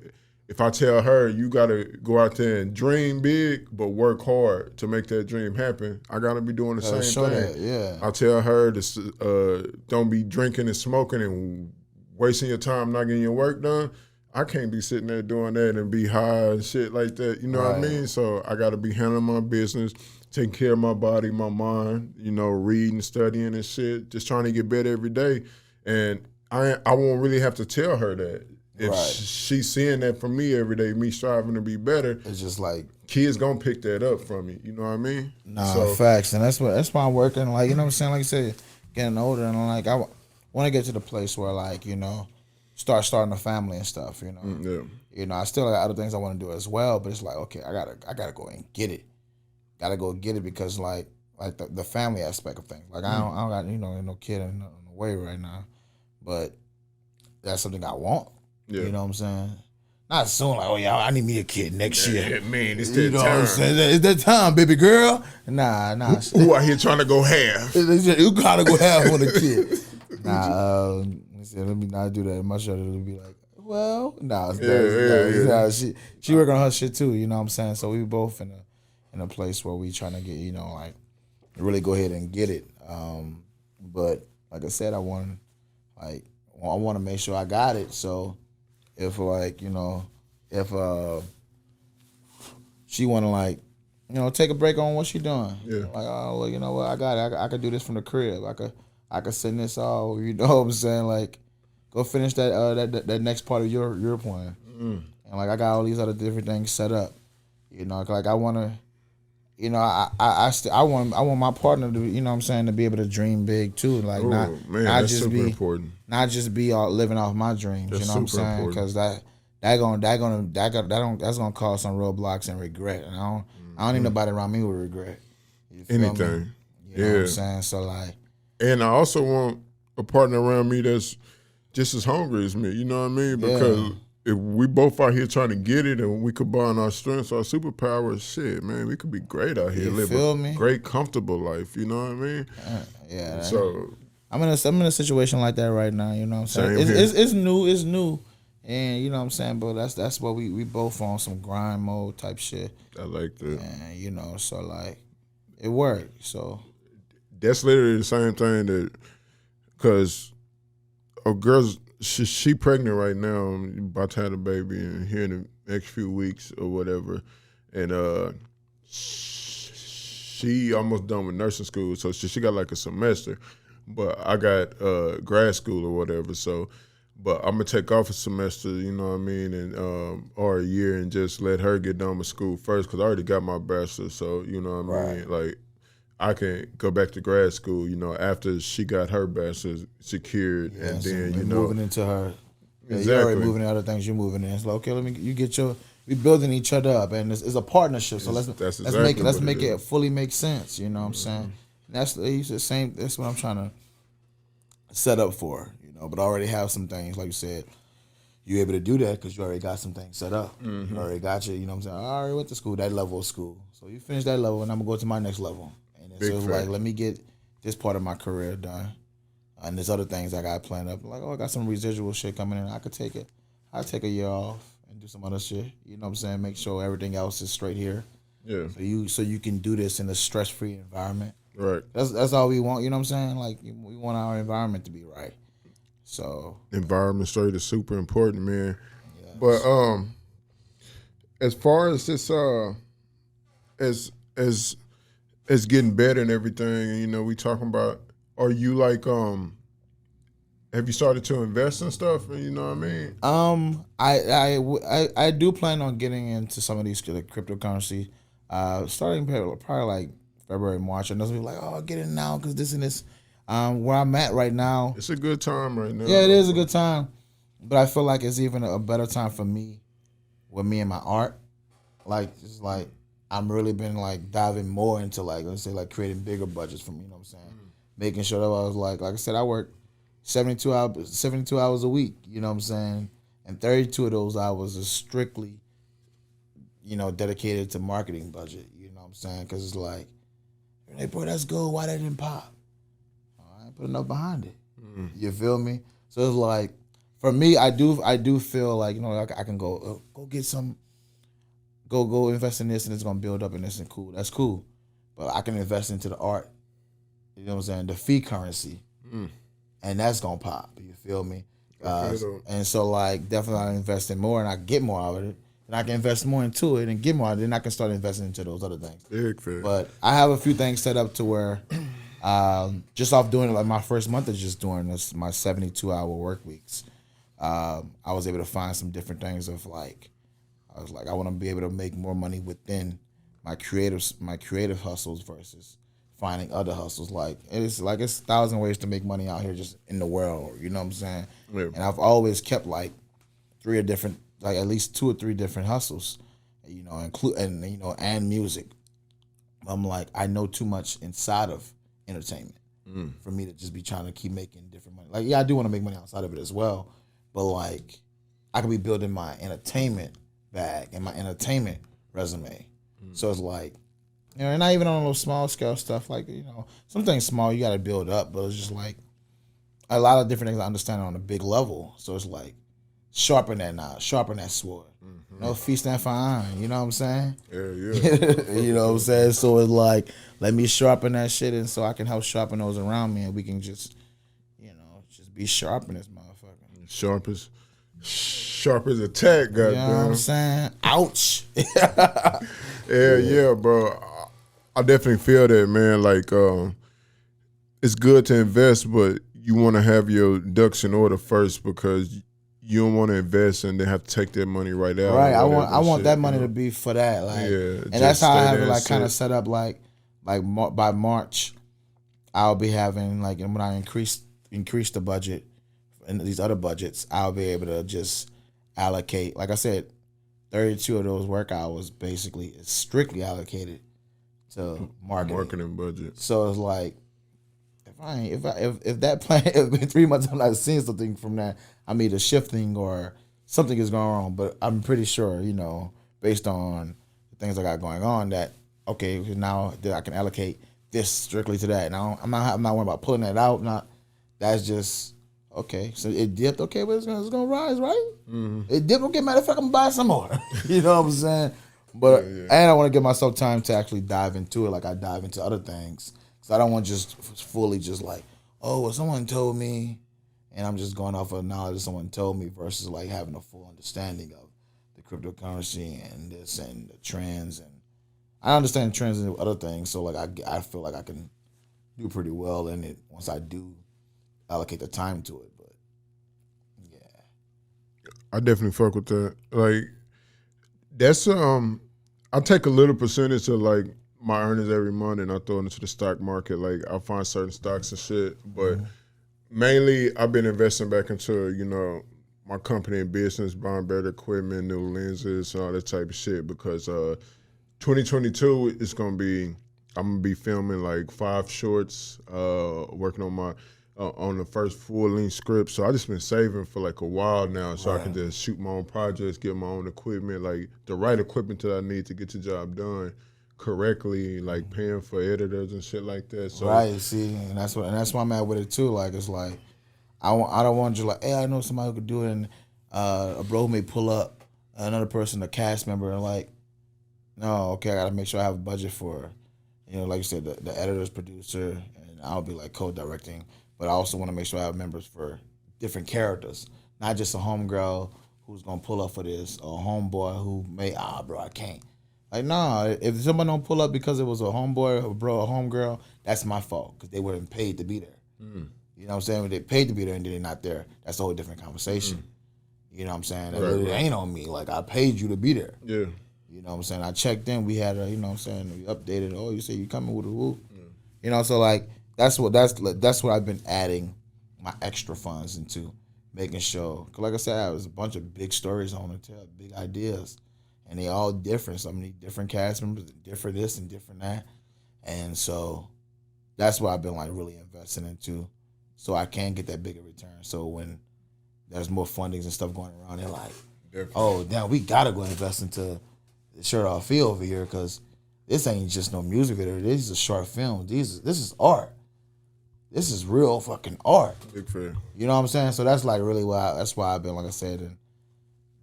if I tell her, you got to go out there and dream big, but work hard to make that dream happen, I got to be doing the same thing. That, yeah. I tell her to don't be drinking and smoking and wasting your time not getting your work done. I can't be sitting there doing that and be high and shit like that. You know what I mean? So I got to be handling my business, taking care of my body, my mind, you know, reading, studying and shit, just trying to get better every day. And I won't really have to tell her that. If she's seeing that from me every day, me striving to be better, it's just like kids gonna pick that up from me. You know what I mean? Nah, facts, and that's why I'm working. Like, you know what I'm saying? Like I said, getting older, and like I want to get to the place where, like, you know, starting a family and stuff. You know, you know, I still got other things I want to do as well, but it's like, okay, I gotta go and get it. Gotta go get it because like the family aspect of things. Like I don't got, you know, no kid in the way right now, but that's something I want. Yeah. You know what I'm saying? Not soon, like, oh yeah, I need me a kid next year. Man, it's You that know what I'm time. saying? It's that time, baby girl. Nah. Who out here trying to go half? You gotta go have on a kid. Let me not do that. My shoulder will be like, well, she working on her shit too. You know what I'm saying? So we both in a place where we trying to get, you know, like really go ahead and get it. But like I said, I want to make sure I got it. So if like, you know, if she want to like, you know, take a break on what she doing. Yeah. Like, oh, well, you know what, I got it. I could do this from the crib. I could send this all. You know what I'm saying? Like, go finish that next part of your plan. And like, I got all these other different things set up. You know, like I want to, you know, I want my partner to, you know what I'm saying, to be able to dream big too. Like, not that's just super be important. not just be all living off my dreams. That's you know what I'm super saying? important. Because that's gonna cause some roadblocks and regret. And I don't need nobody around me with regret. You feel me? Anything. You know what I'm saying? So like, and I also want a partner around me that's just as hungry as me. You know what I mean? Because if we both out here trying to get it and we combine our strengths, our superpowers, shit, man, we could be great out here, live a great, comfortable life. You know what I mean? Yeah. So I'm in a situation like that right now. You know what I'm saying? It's new, and you know what I'm saying. But that's what we both on some grind mode type shit. I like that. And you know, so like, it worked. So that's literally the same thing that, because a girl's she pregnant right now, about to have a baby, and here in the next few weeks or whatever, and she almost done with nursing school, so she got like a semester, but I got grad school or whatever, so. But I'm gonna take off a semester, you know what I mean, and or a year, and just let her get done with school first, because I already got my bachelor's, so you know what I mean, like. I can go back to grad school, you know, after she got her bachelor's secured, and then, you know. Moving into her. Yeah, exactly. You're already moving into other things you're moving in. It's like, okay, we building each other up, and it's a partnership, so let's make it fully make sense, you know what I'm saying? And that's the same, that's what I'm trying to set up for, you know, but I already have some things, like you said, you're able to do that because you already got some things set up. You already got you know what I'm saying? I already went to school, that level of school. So you finish that level and I'm going to go to my next level. And then, so it's like, let me get this part of my career done. And there's other things I got planned up. Like, I got some residual shit coming in. I could take it. I'll take a year off and do some other shit. You know what I'm saying? Make sure everything else is straight here. Yeah. So you can do this in a stress-free environment. Right. That's all we want. You know what I'm saying? Like, we want our environment to be right. So environment straight is super important, man. Yes. But as far as this as getting better and everything, you know, we talking about, are you like have you started to invest in stuff? You know what I mean? I do plan on getting into some of these cryptocurrency, starting probably like February, March. And those people like, oh, get in now because this and this. Where I'm at right now, it's a good time right now. Yeah, it is a good time, but I feel like it's even a better time for me, with me and my art. Like, it's like I'm really been like diving more into like, let's say, like creating bigger budgets for me. You know what I'm saying? Making sure that I was like I said, I work 72 hours a week. You know what I'm saying? And 32 of those hours are strictly, you know, dedicated to marketing budget. You know what I'm saying? Because it's like, hey, bro, that's good. Why that didn't pop? Put enough behind it. You feel me? So it's like, for me, I do feel like, you know, I can go get some, go invest in this and it's gonna build up and this and cool. That's cool, but I can invest into the art. You know what I'm saying? The fee currency, and that's gonna pop. You feel me? And so like definitely I invest in more and I get more out of it, and I can invest more into it and get more out of it. Then I can start investing into those other things. Big fair. But I have a few things set up to where. Just off doing it, like my first month of just doing this, my 72-hour work weeks, I was able to find some different things of like, I was like, I want to be able to make more money within my creative hustles versus finding other hustles. Like it's 1,000 ways to make money out here just in the world. You know what I'm saying? Yeah. And I've always kept like at least 2 or 3 different hustles, you know, and music. I'm like, I know too much inside of entertainment for me to just be trying to keep making different money. Like, yeah, I do want to make money outside of it as well, but like I could be building my entertainment bag and my entertainment resume. So it's like, you know, and not even on those small scale stuff, like, you know, some things small you got to build up, but it's just like a lot of different things I understand on a big level. So it's like sharpen that sword. No, feast stand for iron. You know what I'm saying? Yeah. You know what I'm saying? So it's like, let me sharpen that shit, and so I can help sharpen those around me, and we can just, you know, just be sharp in this motherfucker. Sharp as a tack, goddamn. You know what I'm saying? Ouch. Yeah, bro. I definitely feel that, man. Like, it's good to invest, but you want to have your ducks in order first because you don't want to invest and then have to take that money right out. Right. I want that money to be for that. Like, and that's how I have it like kind of set up. Like by March, I'll be having like, and when I increase the budget and these other budgets, I'll be able to just allocate. Like I said, 32 of those work hours basically is strictly allocated to marketing budget. So it's like, if that plan, if in 3 months I'm not seeing something from that, I'm either shifting or something is going wrong. But I'm pretty sure, you know, based on the things I got going on, that okay, now that I can allocate this strictly to that. Now I'm not worried about pulling that out. That's just okay. So it dipped, okay, but it's gonna rise, right? It dipped, okay. Matter of fact, I'm gonna buy some more. You know what I'm saying? But and I want to give myself time to actually dive into it, like I dive into other things. So I don't want just fully just like, oh, well, someone told me, and I'm just going off of knowledge that someone told me versus like having a full understanding of the cryptocurrency and this and the trends. And I understand trends and other things, so like I feel like I can do pretty well in it once I do allocate the time to it. But yeah, I definitely fuck with that. Like that's I take a little percentage of like my earnings every month and I throw it into the stock market. Like I find certain stocks and shit, but mainly I've been investing back into, you know, my company and business, buying better equipment, new lenses, and all that type of shit. Because 2022 is gonna be, I'm gonna be filming like 5 shorts, working on on the first full-length script. So I just been saving for like a while now, so I can Right. just shoot my own projects, get my own equipment, like the right equipment that I need to get the job done correctly, like paying for editors and shit like that. So Right. See, and that's why I'm at with it too. Like it's like I don't want you like, hey, I know somebody who could do it, and a bro may pull up another person, a cast member, and like, no, okay, I gotta make sure I have a budget for, like you said, the editor's producer, and I'll be like co-directing, but I also want to make sure I have members for different characters, not just a homegirl who's gonna pull up for this, or a homeboy who may, bro, I can't. Like, nah, if somebody don't pull up because it was a homeboy, a bro, a homegirl, that's my fault because they weren't paid to be there. You know what I'm saying? When they paid to be there and then they're not there, that's a whole different conversation. You know what I'm saying? That really ain't on me. Like, I paid you to be there. yeah. You know what I'm saying? I checked in. We had you know what I'm saying? We updated. Oh, you say you coming with a whoop. So like that's what I've been adding my extra funds into, making sure. Cause like I said, there's a bunch of big stories on it, tell big ideas, and they all different. So many different cast members, different this and different that, and so that's what I've been like really investing into, so I can get that bigger return. So when there's more fundings and stuff going around, they're like, oh damn, we gotta go invest into the Shirt Off Feel over here because this ain't just no music video. This is a short film. This is art. This is real fucking art. Big fan. You know what I'm saying? So that's like really that's why I've been, like I said, in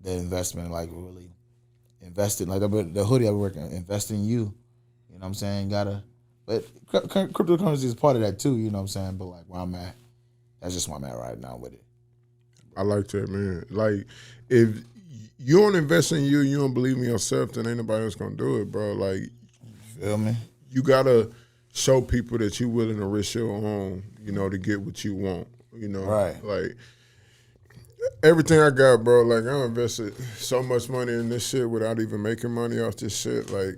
the investment, like really invested. Like the hoodie I've been working, invest in you. You know what I'm saying? But cryptocurrency is part of that too. You know what I'm saying? But like where I'm at, that's just where I'm at right now with it. I like that, man. Like, if you don't invest in you don't believe in yourself, then ain't nobody else gonna do it, bro. Like, Feel me? you gotta show people that you willing to risk your own, to get what you want. Right. Like, everything I got, bro. Like, I invested so much money in this shit without even making money off this shit. Like,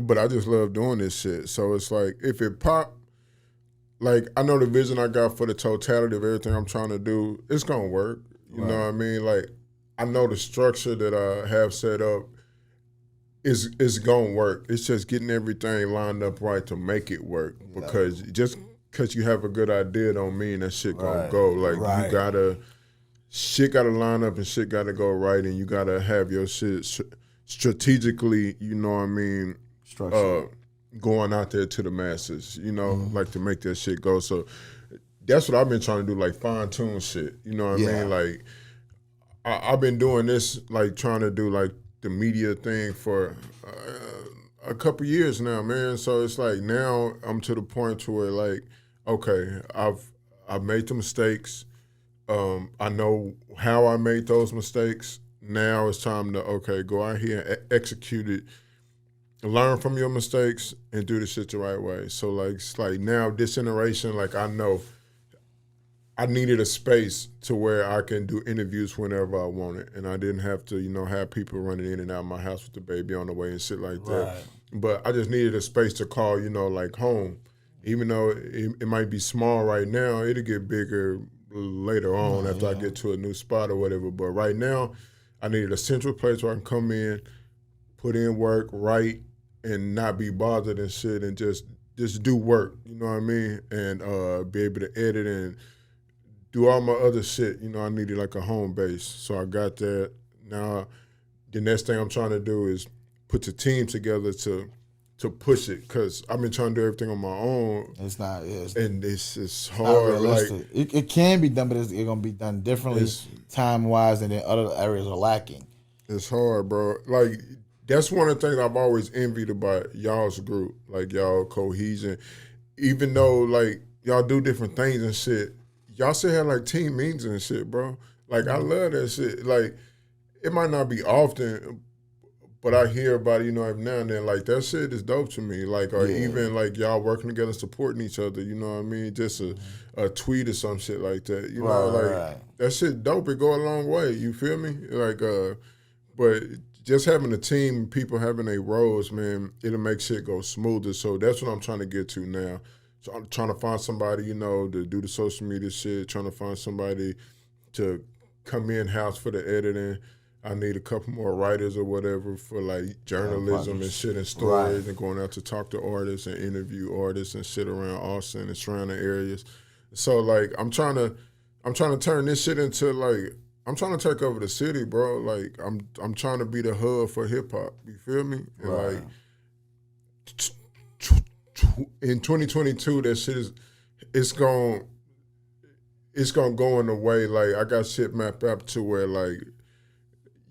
but I just love doing this shit. So it's like, if it pop, like, I know the vision I got for the totality of everything I'm trying to do, it's gonna work. You know what I mean? Like, I know the structure that I have set up is gonna work. It's just getting everything lined up right to make it work. Because just because you have a good idea don't mean that shit gonna go. Like, shit gotta line up and shit gotta go right, and you gotta have your shit strategically, going out there to the masses, like to make that shit go. So that's what I've been trying to do, like fine tune shit. You know what I mean? Like, I've been doing this, like trying to do like the media thing for a couple years now, man. So it's like now I'm to the point to where like, okay, I've made the mistakes. I know how I made those mistakes. Now it's time to go out here and execute it. Learn from your mistakes and do the shit the right way. So like, it's like now this generation, like I know I needed a space to where I can do interviews whenever I wanted, and I didn't have to, have people running in and out of my house with the baby on the way and shit like that. Right. But I just needed a space to call, like home. Even though it might be small right now, it'll get bigger later on after I get to a new spot or whatever. But right now, I needed a central place where I can come in, put in work, write, and not be bothered and shit, and just do work, you know what I mean? And be able to edit and do all my other shit. I needed like a home base. So I got that. Now, the next thing I'm trying to do is put the team together to push it, because I've been trying to do everything on my own. It's not. And it's not hard. realistic. It can be done, but it's going to be done differently, time-wise, and then other areas are lacking. It's hard, bro. Like, that's one of the things I've always envied about y'all's group, like y'all cohesion. Even though, like, y'all do different things and shit, y'all still have, like, team meetings and shit, bro. Like, I love that shit. Like, it might not be often, but I hear about it, every now and then. Like, that shit is dope to me. Like, or even, like, y'all working together, supporting each other, you know what I mean? Just a tweet or some shit like that. You know, like, that shit dope. It go a long way. You feel me? Like, but just having a team, people having their roles, man, it'll make shit go smoother. So that's what I'm trying to get to now. So I'm trying to find somebody, to do the social media shit, trying to find somebody to come in-house for the editing. I need a couple more writers or whatever for like journalism and shit and stories, and going out to talk to artists and interview artists and shit around Austin and surrounding areas. So like I'm trying to turn this shit into like I'm trying to take over the city, bro. Like I'm trying to be the hub for hip hop. You feel me? And Right. like in 2022, that shit it's gonna go in a way like I got shit mapped up to where like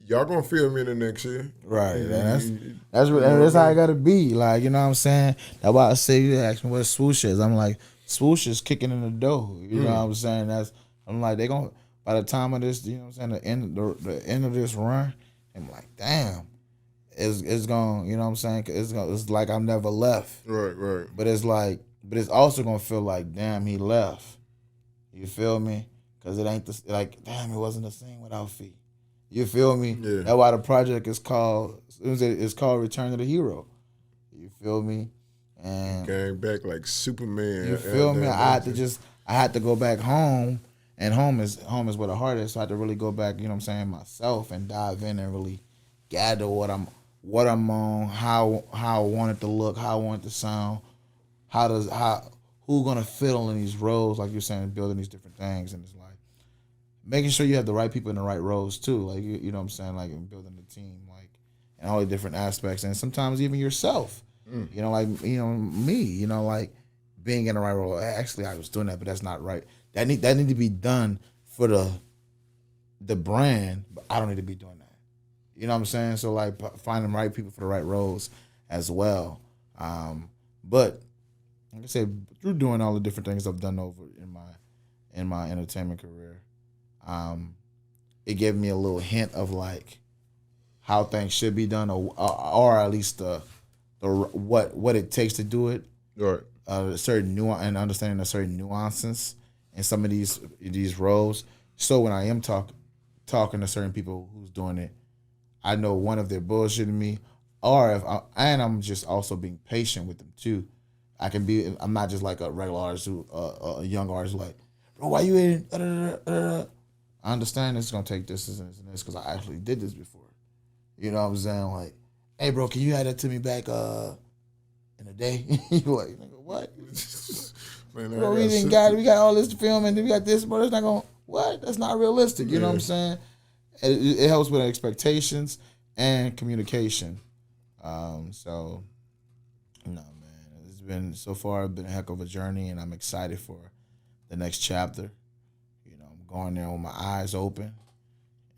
y'all gonna feel me in the next year. Right. You- That's you what know that's what I how I mean? gotta be. Like, you know what I'm saying? That's why I say you ask me what Swoosh is. I'm like, Swoosh is kicking in the door. You know what I'm saying? I'm like, they gonna by the time of this, you know what I'm saying, the end of this run, I'm like, damn, it's gonna, you know what I'm saying? It's like I've never left. Right. But it's also gonna feel like, damn, he left. You feel me? Cause it ain't like, damn, it wasn't the same without Fee. You feel me? Yeah. That's why the project is called Return of the Hero. You feel me? And Came back like Superman. you feel me? I had to go back home, and home is where the heart is. So I had to really go back, you know what I'm saying, myself, and dive in and really gather what I'm on, how I want it to look, how I want it to sound, who gonna fill in these roles, like you're saying, building these different things, and it's like making sure you have the right people in the right roles too, like you know what I'm saying, like in building the team, like and all the different aspects, and sometimes even yourself, you know, like you know me, you know, like being in the right role. Actually, I was doing that, but that's not right. That need to be done for the brand, but I don't need to be doing that. You know what I'm saying? So like finding the right people for the right roles as well. But like I said, through doing all the different things I've done over in my entertainment career, it gave me a little hint of like how things should be done, or at least the what it takes to do it. Right. Certain nuance and understanding the certain nuances in some of these roles. So when I am talking to certain people who's doing it, I know one of they're bullshitting me, or I'm just also being patient with them too. I'm not just like a regular artist a young artist like, bro, why you in? I understand this is gonna take this and this because I actually did this before. You know what I'm saying? Like, hey, bro, can you add that to me back in a day? You like, nigga, what? Man, Bro, we got all this to film and then we got this, bro. That's not gonna what? That's not realistic. You know what I'm saying? It helps with expectations and communication. So, no, man, it's been so far been a heck of a journey, and I'm excited for the next chapter. You know, I'm going there with my eyes open.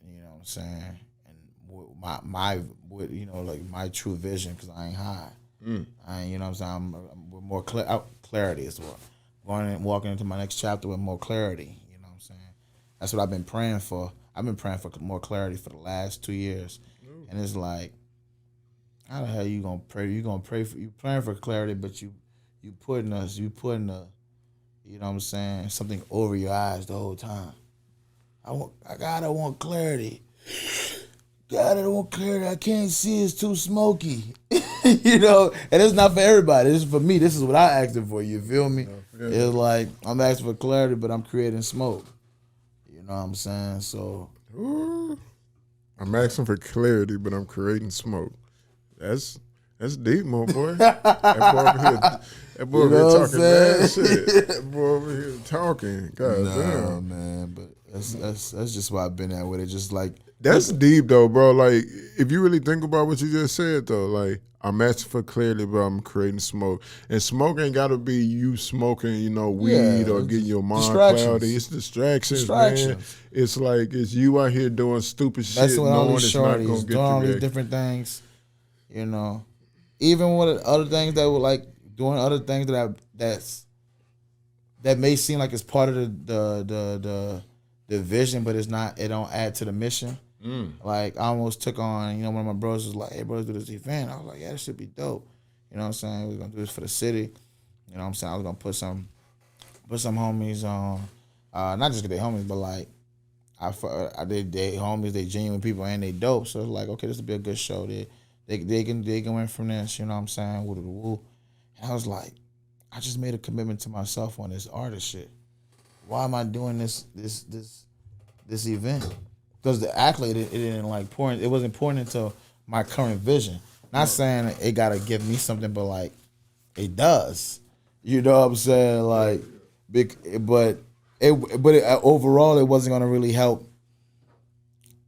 You know what I'm saying? And with my you know, like my true vision, because I ain't high. You know what I'm saying? I'm with more clarity as well. Going and walking into my next chapter with more clarity. You know what I'm saying? That's what I've been praying for. I've been praying for more clarity for the last 2 years, and it's like, how the hell you gonna pray? You praying for clarity, but you putting the you know what I'm saying, something over your eyes the whole time. I want clarity. God, I don't want clarity. I can't see. It's too smoky. You know, and it's not for everybody. This is for me. This is what I asked for. You feel me? It's like I'm asking for clarity, but I'm creating smoke. You know what I'm saying? So I'm asking for clarity, but I'm creating smoke. That's deep, my boy. That boy over here talking mad shit. That boy over here talking. God damn. man, but that's just why I've been at with it. Just like That's deep though, bro. Like, if you really think about what you just said though, like, I'm asking for clarity, but I'm creating smoke. And smoke ain't gotta be you smoking, you know, weed or getting your mind cloudy. It's distractions, man. It's like it's you out here doing stupid shit, knowing it's not gonna get doing all you these back. different things. You know, even with other things that were like doing other things that may seem like it's part of the vision, but it's not. It don't add to the mission. Like I almost took on, you know, one of my bros was like, "Hey, bro, let's do this event." I was like, "Yeah, this should be dope." You know what I'm saying? We're gonna do this for the city. You know what I'm saying? I was gonna put some homies on, not just 'cause they homies, but like I did they homies, they genuine people and they dope. So it's like, okay, this will be a good show. They can win from this. You know what I'm saying? Woo. And I was like, I just made a commitment to myself on this artist shit. Why am I doing this event? Because the accolade it didn't like pouring. It wasn't pouring into my current vision. Not saying it gotta give me something, but like it does. You know what I'm saying? Like but overall, it wasn't gonna really help.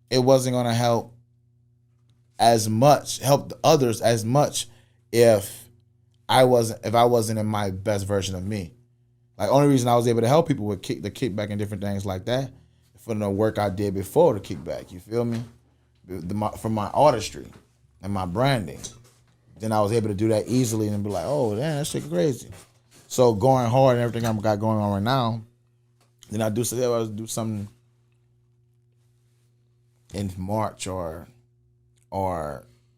It wasn't gonna help help the others as much if I wasn't in my best version of me. Like, only reason I was able to help people with the kickback and different things like that from the work I did before the kickback. You feel me? From my artistry and my branding. Then I was able to do that easily and be like, oh, damn, that shit crazy. So going hard and everything I got going on right now, then I do something in March or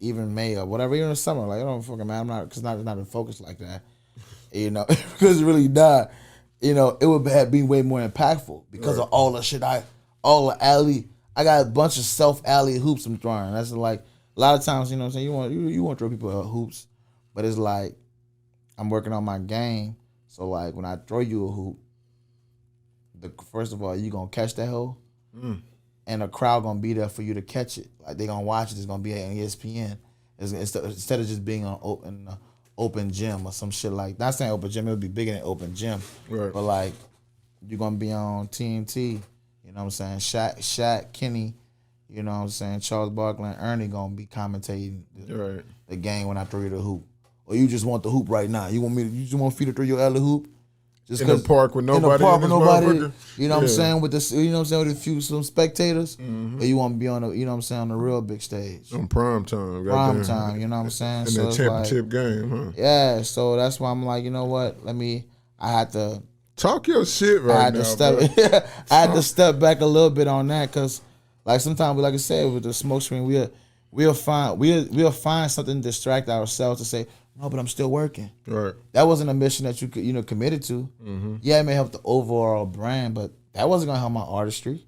even May or whatever, even in the summer. Like, I don't fucking man, I'm not, because not in focus like that. You know, because it really not. You know, it would have been way more impactful because of all the shit I got a bunch of self-alley hoops I'm throwing. That's like, a lot of times, you know what I'm saying, you want to throw people hoops, but it's like, I'm working on my game. So like, when I throw you a hoop, first of all, you gonna catch that hoe, and the crowd gonna be there for you to catch it. Like, they gonna watch it. It's gonna be on ESPN. Instead of just being on open gym or some shit like that. Not saying open gym, it would be bigger than open gym. Right. But like, you're gonna be on TNT, you know what I'm saying? Shaq, Kenny, you know what I'm saying? Charles Barkley and Ernie gonna be commentating the game when I throw you the hoop. Or you just want the hoop right now. You just want me to throw your alley hoop? Just in the park with nobody. You know what I'm saying? With this, you know what I'm saying, with some spectators. Or you want to be on the, you know what I'm saying, on the real big stage. On prime time. Prime time, you know what I'm saying? In that championship game, huh? Yeah, so that's why I'm like, you know what? I had to talk your shit right now, bro. I had to step back a little bit on that, because like sometimes, like I said, with the smoke screen, we'll find something to distract ourselves to say, no, but I'm still working. Right. That wasn't a mission that you could, committed to. Mm-hmm. Yeah, it may help the overall brand, but that wasn't gonna help my artistry.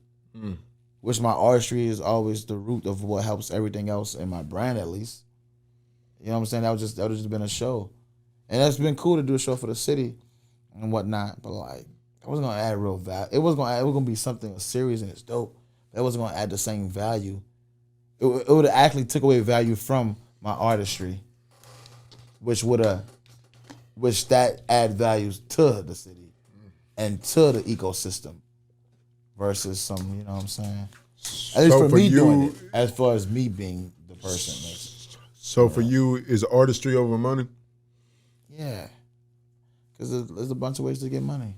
Which my artistry is always the root of what helps everything else in my brand, at least. You know what I'm saying? That would just been a show, and it's been cool to do a show for the city and whatnot. But like, I wasn't gonna add real value. It was gonna be something serious and it's dope. That wasn't gonna add the same value. It would have actually took away value from my artistry, which that add values to the city and to the ecosystem versus some, you know what I'm saying? At least for me doing it, as far as me being the person. So for you, is artistry over money? Yeah. Because there's a bunch of ways to get money.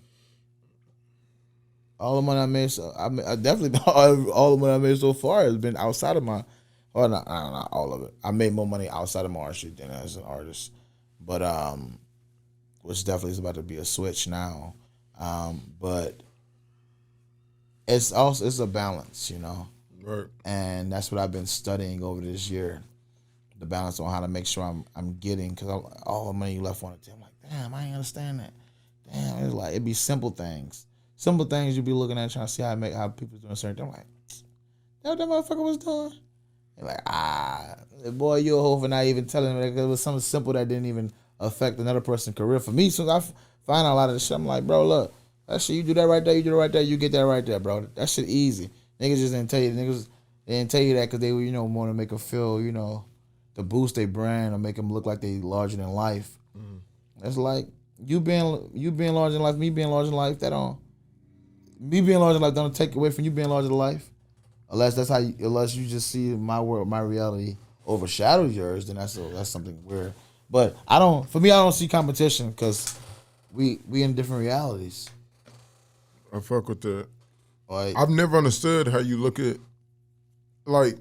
All the money I made, I definitely, all the money I made so far has been outside of my, well, not all of it. I made more money outside of my artistry than as an artist. But which definitely is about to be a switch now. But it's a balance, you know. Right. And that's what I've been studying over this year. The balance on how to make sure I'm getting, because all the money you left on the table, I'm like, damn, I ain't understand that. Damn, it's like, it'd be simple things. Simple things you be looking at trying to see how people doing certain things. I'm like, that motherfucker was doing. They're like, boy, you a hoe for not even telling me that it was something simple that didn't even affect another person's career. For me, since I find out a lot of this shit, I'm like, bro, look, that shit, you do that right there, you do it right there, you get that right there, bro. That shit easy. Niggas just didn't tell you. They didn't tell you that because they, want to make them feel, to boost their brand or make them look like they larger than life. That's like you being larger than life, me being larger than life. Me being larger than life don't take away from you being larger than life. Unless you just see my world, my reality overshadows yours, then that's something weird. But I don't see competition because we in different realities. I fuck with that. Like, I've never understood how you look at, like,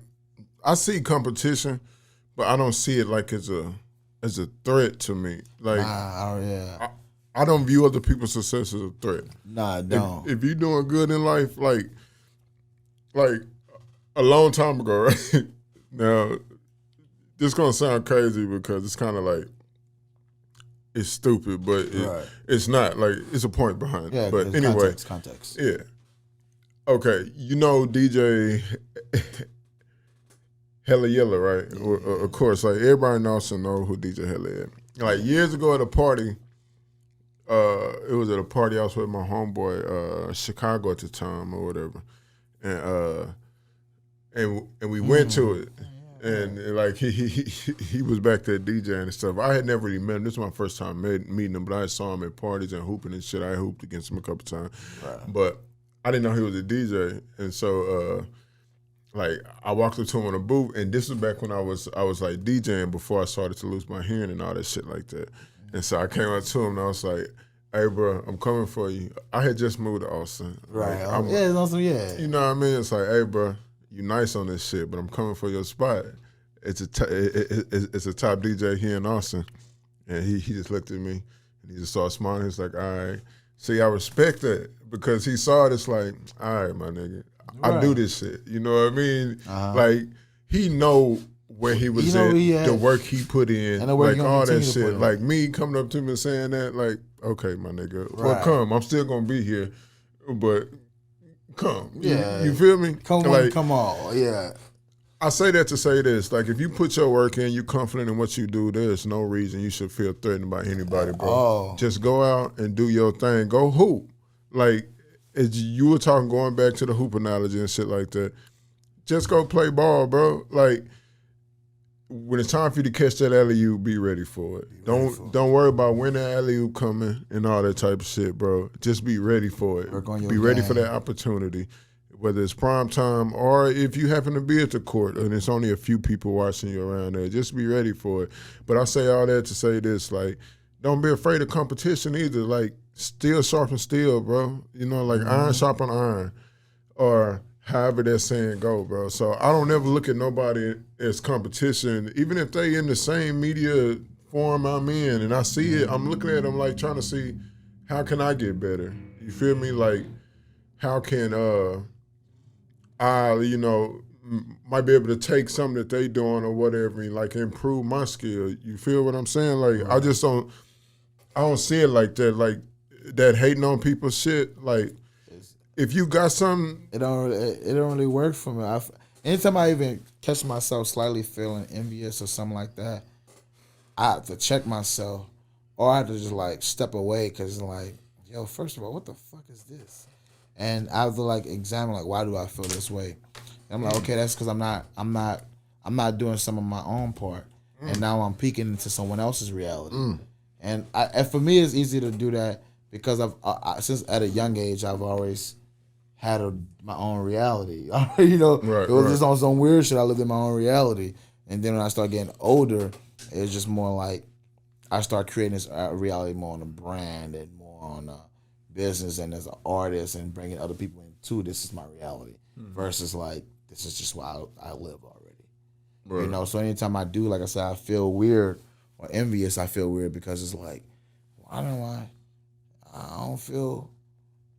I see competition, but I don't see it like as a threat to me. Like, I don't view other people's success as a threat. Nah, I don't. If you're doing good in life, like a long time ago, right? Now, this gonna sound crazy because it's kind of like, it's stupid, but it's not. Like, it's a point behind it. But anyway. Context. Yeah. Okay, DJ Hella Yella, right? Yeah. Of course, like, everybody knows who DJ Hella is. Like, years ago at a party, it was at a party I was with my homeboy, Chicago at the time or whatever. And we went to it. And like he was back there DJing and stuff. I had never really met him. This was my first time meeting him, but I saw him at parties and hooping and shit. I hooped against him a couple times, but I didn't know he was a DJ. And so like I walked up to him on a booth, and this was back when I was like DJing before I started to lose my hearing and all that shit like that. And so I came up to him and I was like, "Hey, bro, I'm coming for you." I had just moved to Austin. Right. Like, Yeah, it's awesome. Yeah. You know what I mean? It's like, "Hey, bro, you nice on this shit, but I'm coming for your spot." It's a top DJ here in Austin. And he just looked at me and he just started smiling. He's like, "All right." See, I respect that because he saw it. It's like, "All right, my nigga, I do this shit." You know what I mean? Like, he know where he was at, the work he put in, and like all that shit. Like me coming up to him and saying that, like, "Okay, my nigga, well, come. I'm still gonna be here, but come." Yeah. You feel me? Come on. Yeah. I say that to say this, like if you put your work in, you're confident in what you do, there's no reason you should feel threatened by anybody, bro. Just go out and do your thing. Go hoop. Like, as you were talking, going back to the hoop analogy and shit like that, just go play ball, bro. Like, when it's time for you to catch that alley-oop, be ready for it. Don't worry about when that alley-oop coming and all that type of shit, bro. Just be ready for it. Be ready for that opportunity. Whether it's prime time or if you happen to be at the court and it's only a few people watching you around there, just be ready for it. But I say all that to say this, like, don't be afraid of competition either. Like, steel sharpen steel, bro. You know, like iron sharpen iron, or however that saying go, bro. So I don't ever look at nobody as competition, even if they in the same media form I'm in and I see it, I'm looking at them like trying to see, how can I get better? You feel me? Like, how can I, you know, might be able to take something that they doing or whatever and like improve my skill. You feel what I'm saying? Like, I don't see it like that. Like, that hating on people shit. Like, if you got something, it don't really work for me. Anytime I even catch myself slightly feeling envious or something like that, I have to check myself, or I have to just like step away because like, yo, first of all, what the fuck is this? And I have to like examine like, why do I feel this way? And I'm like, okay, that's because I'm not doing some of my own part, and now I'm peeking into someone else's reality. And for me, it's easy to do that because since at a young age I've always had my own reality. You know, it was just on some weird shit. I lived in my own reality, and then when I started getting older, it was just more like I started creating this reality more on a brand and more on business and as an artist and bringing other people into this is my reality versus like this is just why I live already. You know, so anytime I do, like I said, I feel weird or envious. I feel weird because it's like, why don't I don't feel,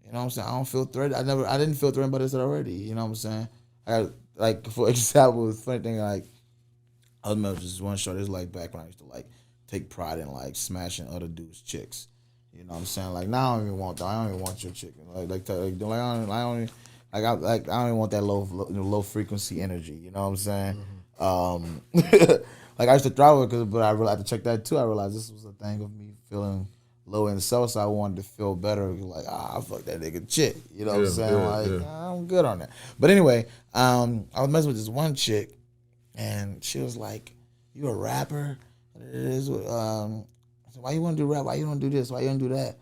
you know what I'm saying? I don't feel threatened. I didn't feel threatened by this already. You know what I'm saying? Like for example, the funny thing, like I remember just one show. This is like back when I used to like take pride in like smashing other dudes' chicks. You know what I'm saying? Like now I don't even want that. I don't even want your chick. I don't even want that low frequency energy. You know what I'm saying? Like I used to throw it, but I realized to check that too. I realized this was a thing of me feeling low in self, so I wanted to feel better. Like fuck that nigga chick. You know what I'm saying? I'm good on that. But anyway, I was messing with this one chick, and she was like, "You a rapper?" It is. Why you want to do rap? Why you don't do this? Why you don't do that?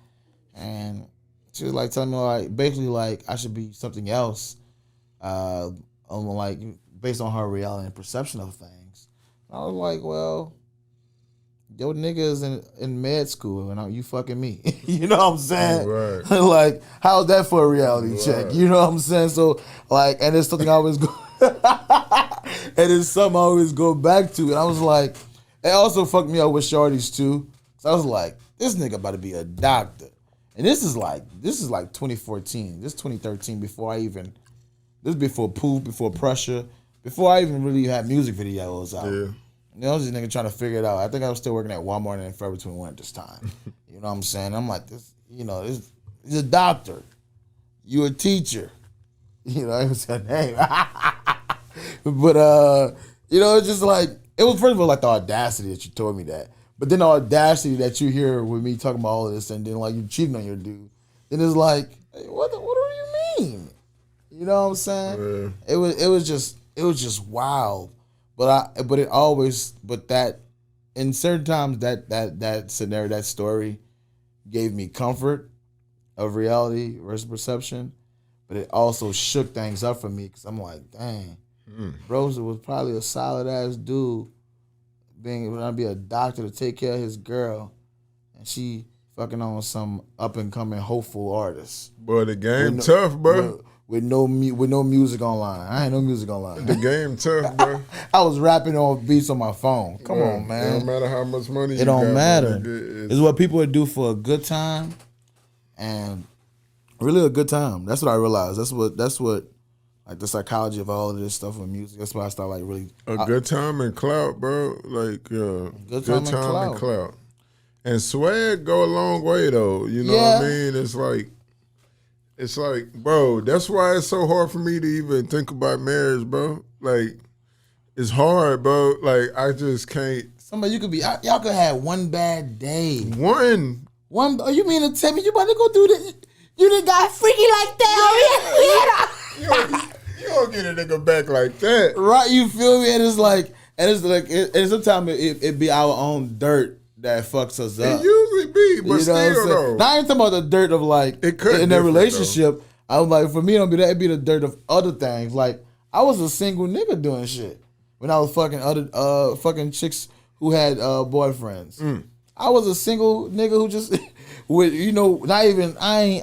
And she was like telling me like basically like I should be something else, like based on her reality and perception of things. I was like, well, your nigga is in med school and you fucking me. You know what I'm saying? Right. Like, how's that for a reality check? You know what I'm saying? So like, and it's something I always go, and it's something I always go back to. And I was like, it also fucked me up with shorties too. So I was like, this nigga about to be a doctor. And this is like 2014. This is 2013 before before Poof, before Pressure, before I even really had music videos out. Yeah. You know, this nigga trying to figure it out. I think I was still working at Walmart and Forever 21 at this time. You know what I'm saying? I'm like, he's a doctor. You a teacher. You know, it was her name. But, it's just like, it was first of all like the audacity that you told me that. But then the audacity that you hear with me talking about all of this and then like you cheating on your dude, then it's like, hey, what do you mean? You know what I'm saying? Yeah. It was just wild. But that in certain times that scenario, that story gave me comfort of reality versus perception, but it also shook things up for me because I'm like, dang, Rosa was probably a solid ass dude, being gonna be a doctor to take care of his girl, and she fucking on some up and coming hopeful artist. Boy, the game tough, bro. With no music online. I ain't no music online. The game tough, bro. I was rapping on beats on my phone. Come on, man. It don't matter how much money it don't matter. It's what people would do for a good time, and really a good time. That's what I realized. That's what like the psychology of all of this stuff with music. That's why I started like really good time and clout, bro. Like good time and clout. And swag go a long way though. You know what I mean? It's like, bro, that's why it's so hard for me to even think about marriage, bro. Like, it's hard, bro. Like, I just can't. Somebody you could be, y'all could have one bad day. One. Oh, you mean to tell me you about to go do this? You done got freaky like that? You don't get a nigga back like that. Right, you feel me? And it's like, sometimes it be our own dirt that fucks us up. It usually be, but you know still though. Now I ain't talking about the dirt of like in that relationship. Though. I'm like, for me, it don't be that. It'd be the dirt of other things. Like I was a single nigga doing shit when I was fucking other fucking chicks who had boyfriends. I was a single nigga who just with not even I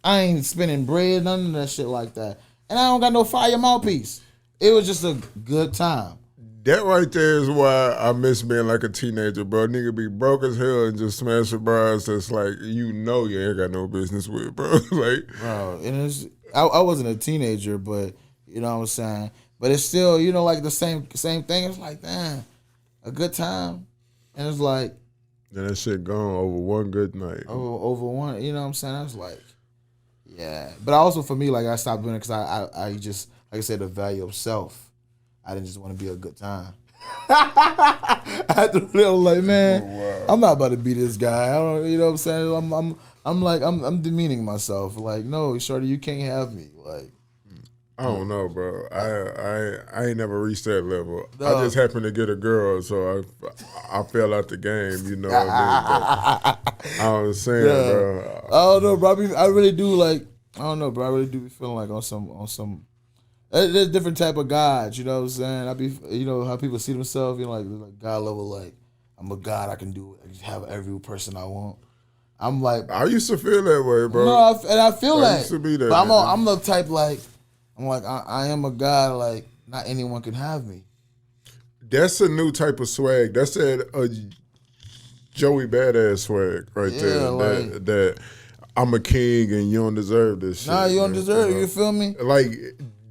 ain't spending bread, none of that shit like that, and I don't got no fire mouthpiece. It was just a good time. That right there is why I miss being like a teenager, bro. Nigga be broke as hell and just smash a bras that's like, you ain't got no business with, bro. Like, bro, and I wasn't a teenager, but you know what I'm saying? But it's still, like the same thing. It's like, damn, a good time. And it's like, then that shit gone over one good night. Over one, you know what I'm saying? I was like, yeah. But also for me, like I stopped doing it because I just, like I said, the value of self. I didn't just want to be a good time. I had to feel like, man, I'm not about to be this guy. I don't, you know what I'm saying? I'm demeaning myself. Like, no, shorty, you can't have me. Like, I don't know, bro. I ain't never reached that level. No. I just happened to get a girl, so I fell out the game. You know what I mean? I was saying, bro. I don't know, bro. I really do like. I don't know, bro. I really do be feeling like on some. There's different type of gods, you know what I'm saying? I be, how people see themselves, like God level, like I'm a god, I can have every person I want. I'm like, I used to feel that way, bro. No, I feel that. Used to be that. But I'm the type like, I am a god, like not anyone can have me. That's a new type of swag. That's a Joey Badass swag right there. Like, that I'm a king and you don't deserve this shit. Nah, you don't deserve it. You feel me? Like.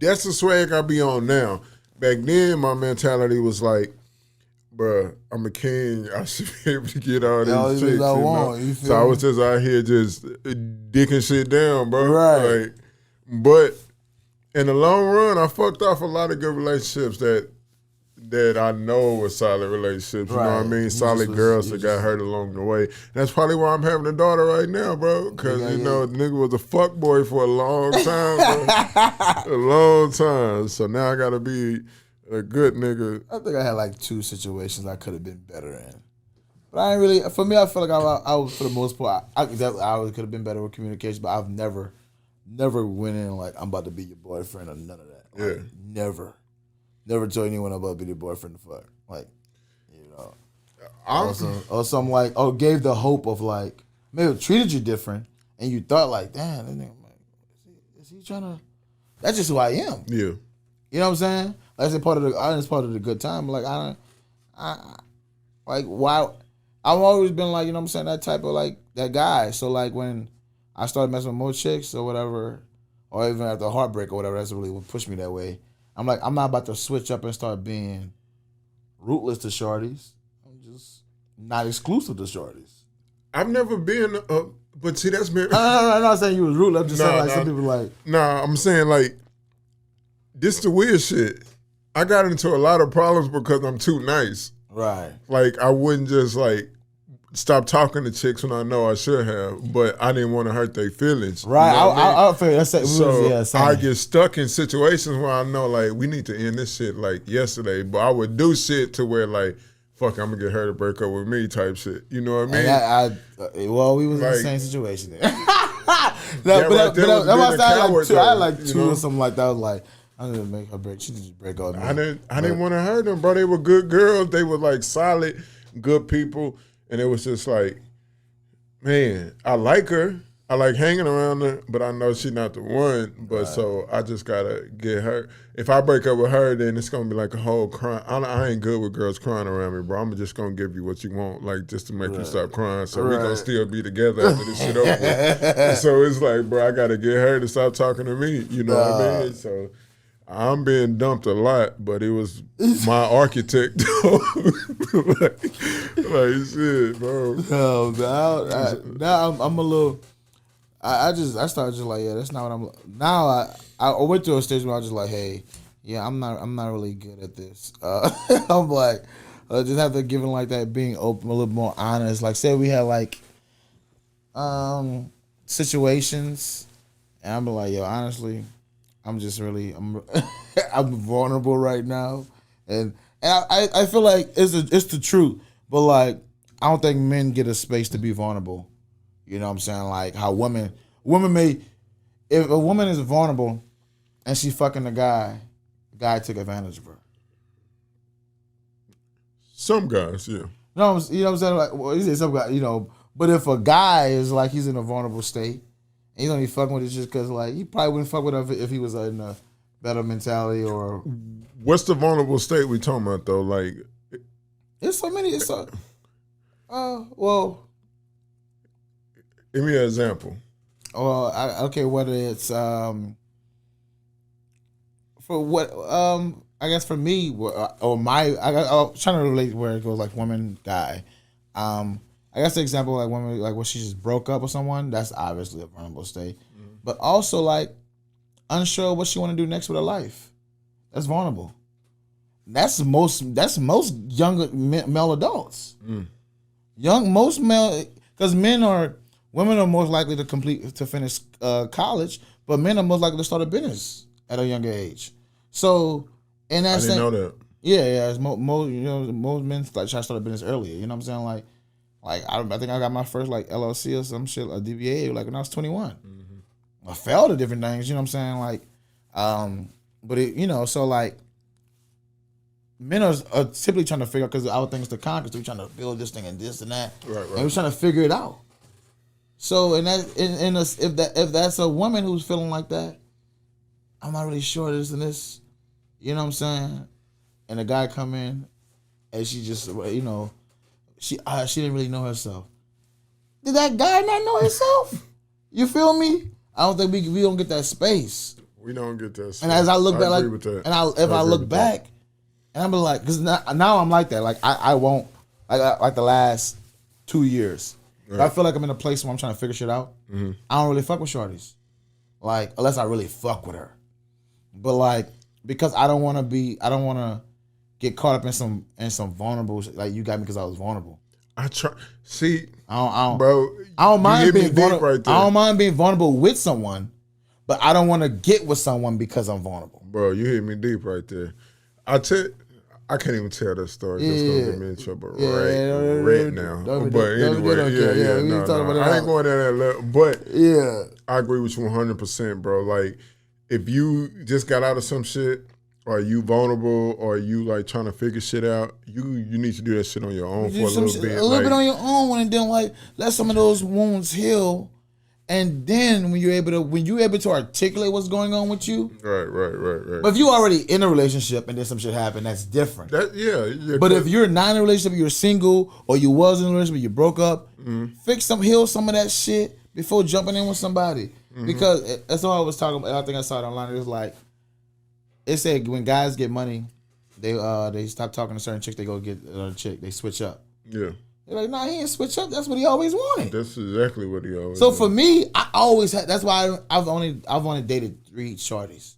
That's the swag I be on now. Back then, my mentality was like, bruh, I'm a king. I should be able to get all these chicks. So I was just out here just dicking shit down, bro. Right. Like, but in the long run, I fucked off a lot of good relationships that I know were solid relationships. You know what I mean? Solid girls that got hurt along the way. That's probably why I'm having a daughter right now, bro. Because, the nigga was a fuck boy for a long time, bro. A long time. So now I got to be a good nigga. I think I had like 2 situations I could have been better in. But I ain't really, for me, I feel like I was, for the most part, I could have been better with communication, but I've never went in like, I'm about to be your boyfriend or none of that. Like, never. Never told anyone about being your boyfriend to fuck. Like, or something like, gave the hope of like, maybe treated you different and you thought like, damn, that nigga, like, is he trying to, that's just who I am. Yeah. You know what I'm saying? Like, it's part of the good time. Like, why, I've always been like, you know what I'm saying, that type of like, that guy. So like when I started messing with more chicks or whatever, or even after a heartbreak or whatever, that's really what pushed me that way. I'm like, I'm not about to switch up and start being rootless to shorties. I'm just not exclusive to shorties. I've never been, but see, that's been... No, I'm not saying you was rootless. I'm just saying like some people like... Nah, I'm saying like, this the weird shit. I got into a lot of problems because I'm too nice. Right. Like, I wouldn't just like... stop talking to chicks when I know I should have, but I didn't want to hurt their feelings. Right. You know what I mean? I feel that's it. So I get stuck in situations where I know like we need to end this shit like yesterday, but I would do shit to where like, fuck, I'm gonna get her to break up with me type shit. You know what I mean? Well, we was like, in the same situation there. I had like two or something like that. I was like, I'm gonna make her break. She just break up with me. I didn't want to hurt them, bro. They were good girls. They were like solid, good people, and it was just like, man, I like her. I like hanging around her, but I know she's not the one. But so I just gotta get her. If I break up with her, then it's gonna be like a whole crying. I ain't good with girls crying around me, bro. I'm just gonna give you what you want, like just to make you stop crying. So we gonna still be together after this shit over. And so it's like, bro, I gotta get her to stop talking to me. You know what I mean? So I'm being dumped a lot, but it was my architect. like shit, bro. Now I'm a little. I started just like, yeah, that's not what I'm. Now I went through a stage where I was just like, hey, yeah, I'm not really good at this. I'm like, just have to give it like that, being open, a little more honest. Like, say we had like situations, and I'm like, yo, honestly, I'm I'm vulnerable right now, and I feel like it's the truth, but like I don't think men get a space to be vulnerable. You know what I'm saying? Like how women may, if a woman is vulnerable and she fucking the guy took advantage of her. Some guys, yeah. No, you know what I'm saying? Like, well, you say some guy, you know, but if a guy is like he's in a vulnerable state, and he's only fucking with it just because like he probably wouldn't fuck with her if he was in a better mentality or. What's the vulnerable state we talking about though? Like, it's so many. It's so. Well. Give me an example. Well, whether it's for what I guess for me or I'm trying to relate where it goes like woman guy. I guess the example like women like when she just broke up with someone, that's obviously a vulnerable state. Mm-hmm. But also like unsure what she want to do next with her life. That's vulnerable. That's most younger male adults. Most male because women are most likely to finish college, but men are most likely to start a business at a younger age. So, and that's I didn't know that. Yeah. It's most men like try to start a business earlier. You know what I'm saying? Like I think I got my first like LLC or some shit, a DBA, like when I was 21. Mm-hmm. I failed at different things. You know what I'm saying? Like, but it, so like. Men are typically trying to figure out because our things to conquer. So we're trying to build this thing and this and that, right. And we're trying to figure it out. So if that's a woman who's feeling like that, I'm not really sure this and this. You know what I'm saying? And a guy come in, and she just she didn't really know herself. Did that guy not know himself? You feel me? I don't think we don't get that space. We don't get that space. And as I look back, like, and if I look back. And I'm like, because now I'm like that. Like I won't like the last 2 years. Right. I feel like I'm in a place where I'm trying to figure shit out. Mm-hmm. I don't really fuck with shorties, like unless I really fuck with her. But like because I don't want to get caught up in some vulnerable. Like you got me because I was vulnerable. I try. See, I don't, bro. I don't mind being vulnerable. Right there. I don't mind being vulnerable with someone, but I don't want to get with someone because I'm vulnerable. Bro, you hit me deep right there. I can't even tell that story. It's gonna get me in trouble right now. But anyway, I ain't going down that level. But yeah, I agree with you 100%, bro. Like, if you just got out of some shit, or you vulnerable, or you like trying to figure shit out, you need to do that shit on your own for a little bit. A little bit on your own, and then like let some of those wounds heal. And then when you're able to articulate what's going on with you, right. But if you already in a relationship and then some shit happened, that's different. But if you're not in a relationship, you're single, or you was in a relationship, you broke up, heal some of that shit before jumping in with somebody. Mm-hmm. Because that's all I was talking about. I think I saw it online. It was like it said when guys get money, they stop talking to certain chicks. They go get another chick. They switch up. Yeah. They're like, nah, he ain't switch up. That's what he always wanted. That's exactly what he always. So wanted. For me, I always had. That's why I've only dated 3 shorties,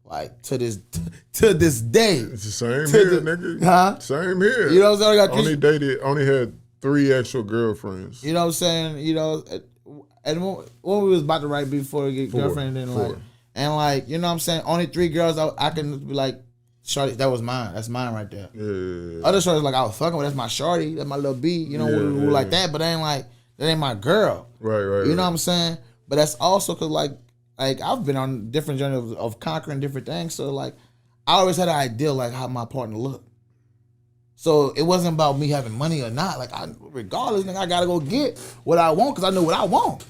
like to this day. It's the same here, nigga. Huh? Same here. You know what I'm saying? Only had 3 extra girlfriends. You know what I'm saying? You know, and when we was about to write before we get girlfriend, and like, you know what I'm saying? Only 3 girls I can be like, shorty, that was mine. That's mine right there. Yeah. Other shorties like I was fucking with. That's my shorty. That's my little B. You know, who like that. But that ain't my girl. Right. You know what I'm saying? But that's also because like I've been on different journeys of conquering different things. So like I always had an idea like how my partner looked. So it wasn't about me having money or not. Like regardless, nigga, I gotta go get what I want because I know what I want.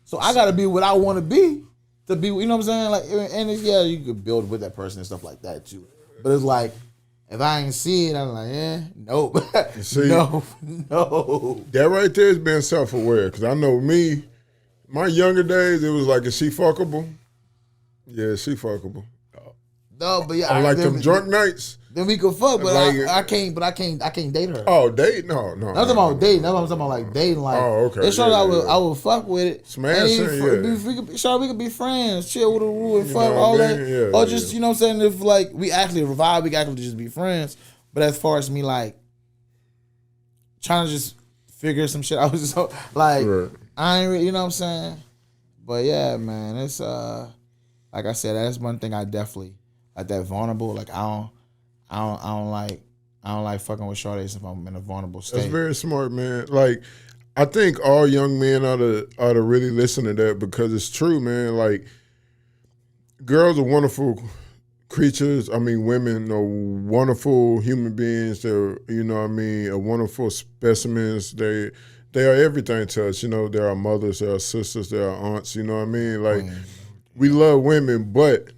So I gotta be what I want to be. To be, you know what I'm saying? Like, and you could build with that person and stuff like that too. But it's like, if I ain't see it, I'm like, nope. See, no. That right there is being self-aware. Because I know me, my younger days, it was like, is she fuckable? Yeah, she fuckable. No, but yeah. I like them drunk nights. Then we could fuck, but like, I can't date her. Oh, date? No. I'm talking about dating. That's what I'm talking about, like dating. Like, okay. It's I would fuck with it. Smash it, we could be friends, chill with a rule and You fuck know all what I that. mean? Yeah, or just, you know what I'm saying, if like we actually revive, we can actually just be friends. But as far as me like trying to just figure some shit out, just like I ain't really, you know what I'm saying? But yeah, man, it's like I said, that's one thing I definitely like, that vulnerable. Like I don't like fucking with shorties if I'm in a vulnerable state. That's very smart, man. Like, I think all young men ought to really listen to that because it's true, man. Like, girls are wonderful creatures. I mean, women are wonderful human beings. They're, you know what I mean, are wonderful specimens. They are everything to us. You know, they're our mothers, they're our sisters, they're our aunts. You know what I mean? Like, we love women, but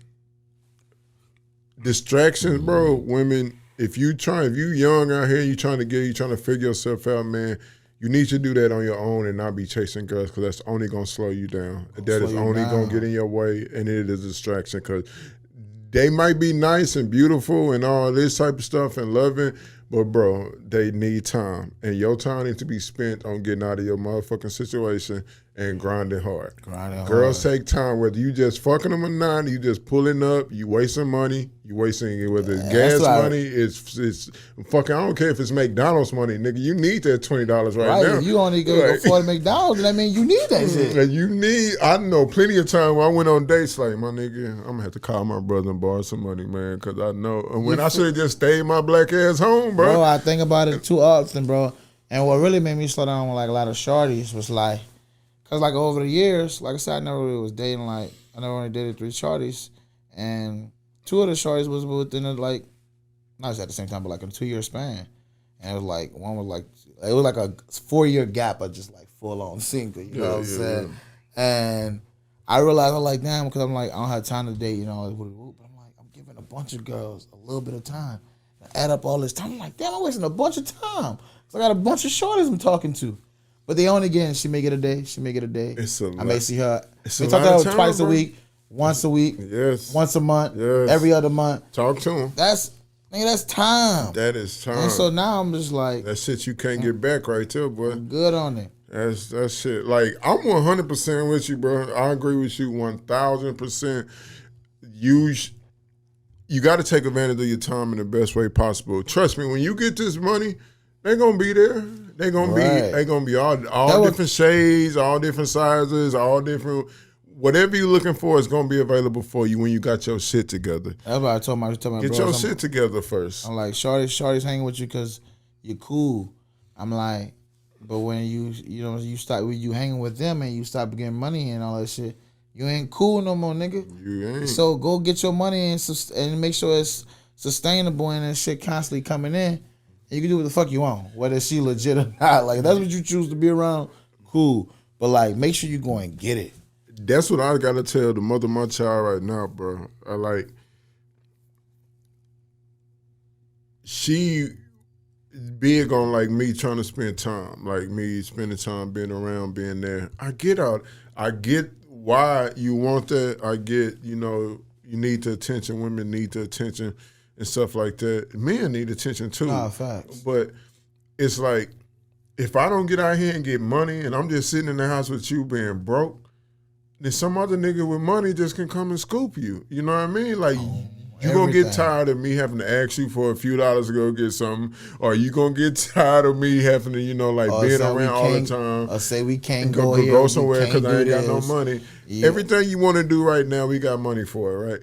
distractions, bro. Women, if you young out here, you trying to figure yourself out, man, you need to do that on your own and not be chasing girls because that's only gonna slow you down. That is only gonna get in your way, and it is a distraction because they might be nice and beautiful and all this type of stuff and loving, but bro, they need time, and your time needs to be spent on getting out of your motherfucking situation and grinding hard. Girls take time, whether you just fucking them or not, you just pulling up, you wasting money, you wasting whether it's gas money, it's fucking, I don't care if it's McDonald's money, nigga, you need that $20 right now. You only go afford McDonald's, and I mean you need that shit. And I know plenty of time when I went on dates like, my nigga, I'm gonna have to call my brother and borrow some money, man, because I know when I should have just stayed my black ass home, bro. Bro, I think about it too often, bro. And what really made me slow down with like a lot of shorties was like, cause like over the years, like I said, I never really was dating. Like I never only dated 3 shorties, and 2 of the shorties was within like, not at the same time, but like a 2-year span. And it was like one was like it was like a 4-year gap of just like full on single. You know what I'm saying? And I realized I'm like, damn, because I'm like I don't have time to date. You know, but I'm like I'm giving a bunch of girls a little bit of time. I add up all this time. I'm like, damn, I'm wasting a bunch of time. So I got a bunch of shorties I'm talking to. But they only getting, she may get a day. I may see her. We talk to her twice a week, once a week, once a month, every other month. Talk to them. That's time. That is time. And so now I'm just like, that shit you can't get back right there, boy. I'm good on it. That's shit. Like, I'm 100% with you, bro. I agree with you 1,000%. You got to take advantage of your time in the best way possible. Trust me, when you get this money, they're gonna be there. They're gonna be all different shades, all different sizes, all different. Whatever you're looking for is gonna be available for you when you got your shit together. That's what I told my Get bros, your shit together first. I'm like, shorty's hanging with you because you're cool. I'm like, but when you start when you hanging with them and you stop getting money and all that shit, you ain't cool no more, nigga. You ain't. So go get your money and make sure it's sustainable and that shit constantly coming in. You can do what the fuck you want, whether she legit or not. Like, that's what you choose to be around, cool. But, like, make sure you go and get it. That's what I got to tell the mother of my child right now, bro. She big on, like, me trying to spend time. Like, me spending time being around, being there. I get why you want that. I get, you need the attention. Women need the attention. And stuff like that. Men need attention too. Nah, facts. But it's like, if I don't get out here and get money and I'm just sitting in the house with you being broke, then some other nigga with money just can come and scoop you. You know what I mean? Like, You gonna get Everything. tired of me having to ask you for a few dollars to go get something, or you gonna get tired of me having to, Or being say we around all the can't- time. Or say we can't and go here. go we somewhere can't because I ain't do got no this. money. Yeah. Everything you want to do right now, we got money for it, right?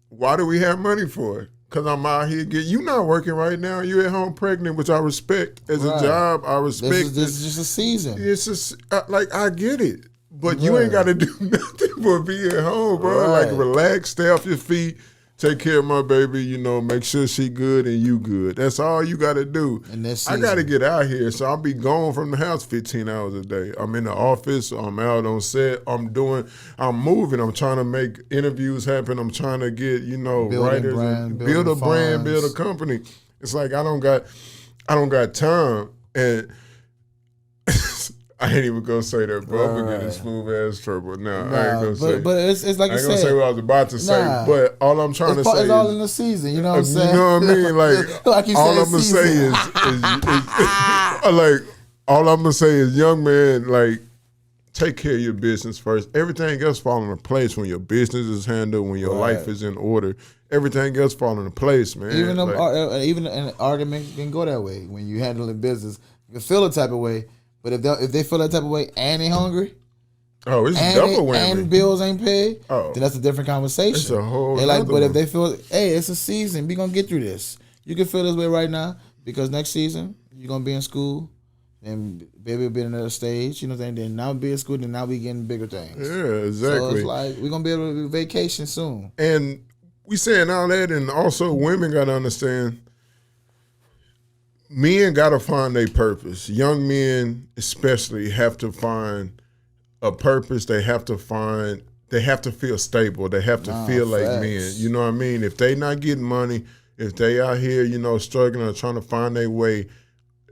Why do we have money for it? Because I'm out here you not working right now. You at home pregnant, which I respect as Right. a job. I respect This is just a season. It's just I get it, but you ain't got to do nothing but be at home, bro. Right. Like relax, stay off your feet, take care of my baby. Make sure she good and you good. That's all you got to do. In this I got to season. get out here, so I'll be gone from the house 15 hours a day. I'm in the office. I'm out on set. I'm moving. I'm trying to make interviews happen. I'm trying to get writers brand, and building build a brand, build a funds. company. It's like I don't got time and. I ain't even gonna say that, bro. I'm gonna get in smooth ass trouble. Nah, I ain't gonna say. But it's like I you ain't gonna say said. what I was about to say. Nah. But all I'm trying to say It's all is, in the season. You know what I'm saying? you know what I mean? Like, Like you all said, I'm gonna say season. like, all I'm gonna say is, young man, like, take care of your business first. Everything else fall into place when your business is handled, when your life is in order. Everything else fall into place, man. Even an argument can go that way when you handling business. You can feel a type of way, but if they feel that type of way and they hungry, it's and double whammy. and bills ain't paid, Oh. then that's a different conversation. It's a whole They like, nother but if one. they feel, hey, it's a season, we gonna get through this. You can feel this way right now because next season you're gonna be in school, and baby will be in another stage. You know what I'm saying? Then now be in school, then now we getting bigger things. Yeah, exactly. So it's like we're gonna be able to vacation soon. And we saying all that, and also women got to understand, men got to find their purpose. Young men especially have to find a purpose. They have to feel stable. They have to feel like facts. men. You know what I mean? If they not getting money, if they out here, struggling or trying to find their way,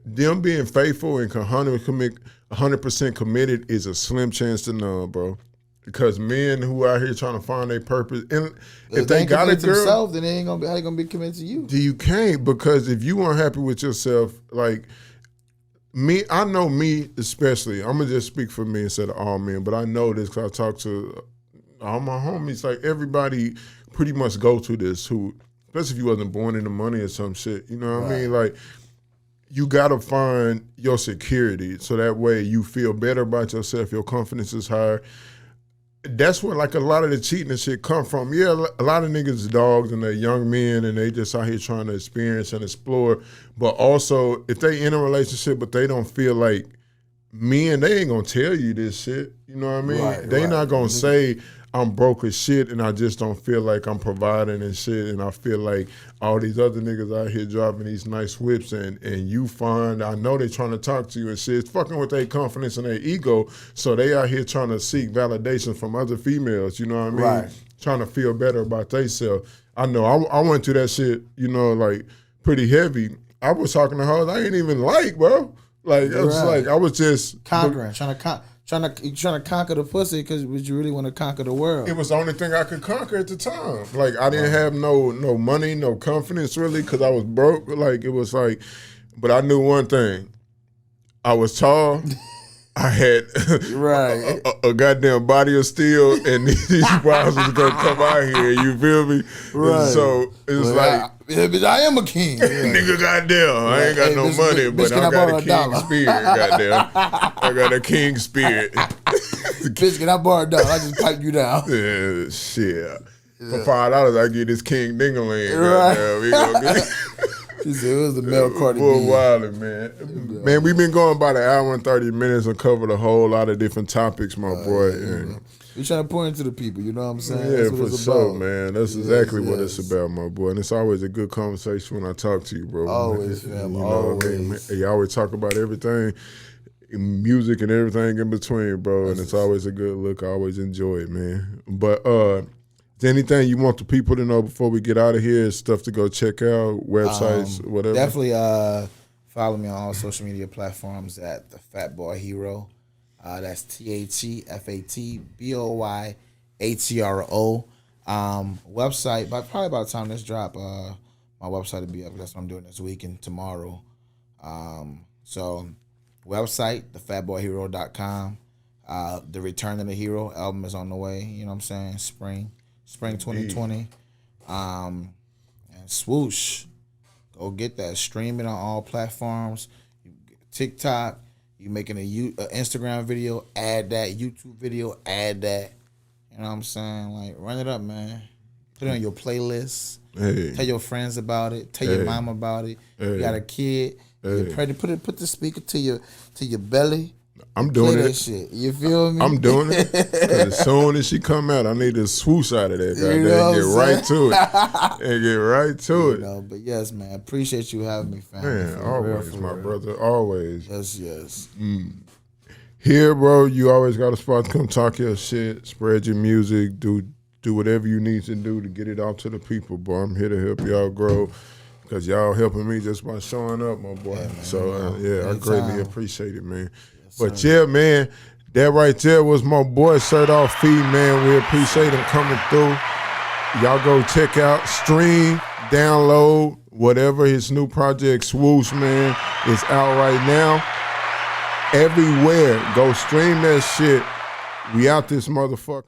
them being faithful and 100% committed is a slim chance to none, bro. Because men who out here trying to find their purpose, and if they ain't got a committed to girl, themselves, then they ain't gonna be. How they gonna be committed to you? you can't, because if you aren't happy with yourself, like me, I know me especially. I'm gonna just speak for me instead of all men, but I know this because I talk to all my homies. Like, everybody pretty much go through this. Who, especially if you wasn't born into money or some shit. You know what I mean? Like, you gotta find your security so that way you feel better about yourself. Your confidence is higher. That's where, like, a lot of the cheating and shit come from. Yeah, a lot of niggas is dogs and they're young men and they just out here trying to experience and explore. But also, if they in a relationship but they don't feel like men, they ain't gonna tell you this shit. You know what I mean? Right, They right. not gonna say, I'm broke as shit and I just don't feel like I'm providing and shit, and I feel like all these other niggas out here driving these nice whips and you find, I know they trying to talk to you and shit. It's fucking with their confidence and their ego, so they out here trying to seek validation from other females, you know what I mean? Right. Trying to feel better about themselves. I know I went through that shit, like, pretty heavy. I was talking to hoes I ain't even like, bro. Like, I was Right. like, I was just Conquering, trying to conquer the pussy because you really want to conquer the world. It was the only thing I could conquer at the time. Like, I didn't have no money, no confidence really, because I was broke. Like, it was like, but I knew one thing. I was tall. I had Right. a goddamn body of steel, and these bras was gonna come out here. You feel me? Right. And so it was like, I am a king. nigga, goddamn, I ain't got Hey, no bitch, money, bitch, but can I I got borrow a a king dollar? spirit. Goddamn, I got a king spirit. Bitch, can I borrow $1? I just pipe you down. Yeah, shit. For $5, I get this king dingaling. Right. Goddamn, we gonna get He said it was the Mel Carter Bull B. Wilder, man. Man, we've been going about an hour and 30 minutes and covered a whole lot of different topics, my boy. And We trying to point into the people, you know what I'm saying? yeah, That's what for it's sure, about. man. That's Yes, exactly what yes. it's about, my boy. And it's always a good conversation when I talk to you, bro. Always, fam, You know what I mean? always. You always talk about everything, music and everything in between, bro. And it's always a good look. I always enjoy it, man. But is there anything you want the people to know before we get out of here? Stuff to go check out, websites, whatever? Definitely follow me on all social media platforms at the Fat Boy Hero. That's TheFatBoyHero. Website, probably by the time this drop, my website will be up. That's what I'm doing this week and tomorrow. So website, thefatboyhero.com. The Return of the Hero album is on the way. You know what I'm saying? Spring 2020. And Swoosh, go get that. Stream it on all platforms. TikTok, you making a Instagram video, add that. YouTube video, add that. You know what I'm saying? Like, run it up, man. Put it on your playlist. Hey. Tell your friends about it. Tell your mom about it. You got a kid. You're pregnant. Put the speaker to your belly. I'm doing Play it. that shit. You feel me? I'm doing it. 'Cause as soon as she come out, I need to swoosh out of there. You know Get what I'm right to it. And get right to it. No, but yes, man. Appreciate you having me, fam. Man, always, my brother. Always. Yes. Here, bro, you always got a spot to come talk your shit, spread your music, do whatever you need to do to get it out to the people, bro. I'm here to help y'all grow because y'all helping me just by showing up, my boy. Yeah, man, So, I greatly appreciate it, man. Yes, but, yeah, man, that right there was my boy, Shirt Off Feed, man. We appreciate him coming through. Y'all go check out, stream, download, whatever his new project, Swoosh, man, is out right now. Everywhere. Go stream that shit. We out this motherfucker.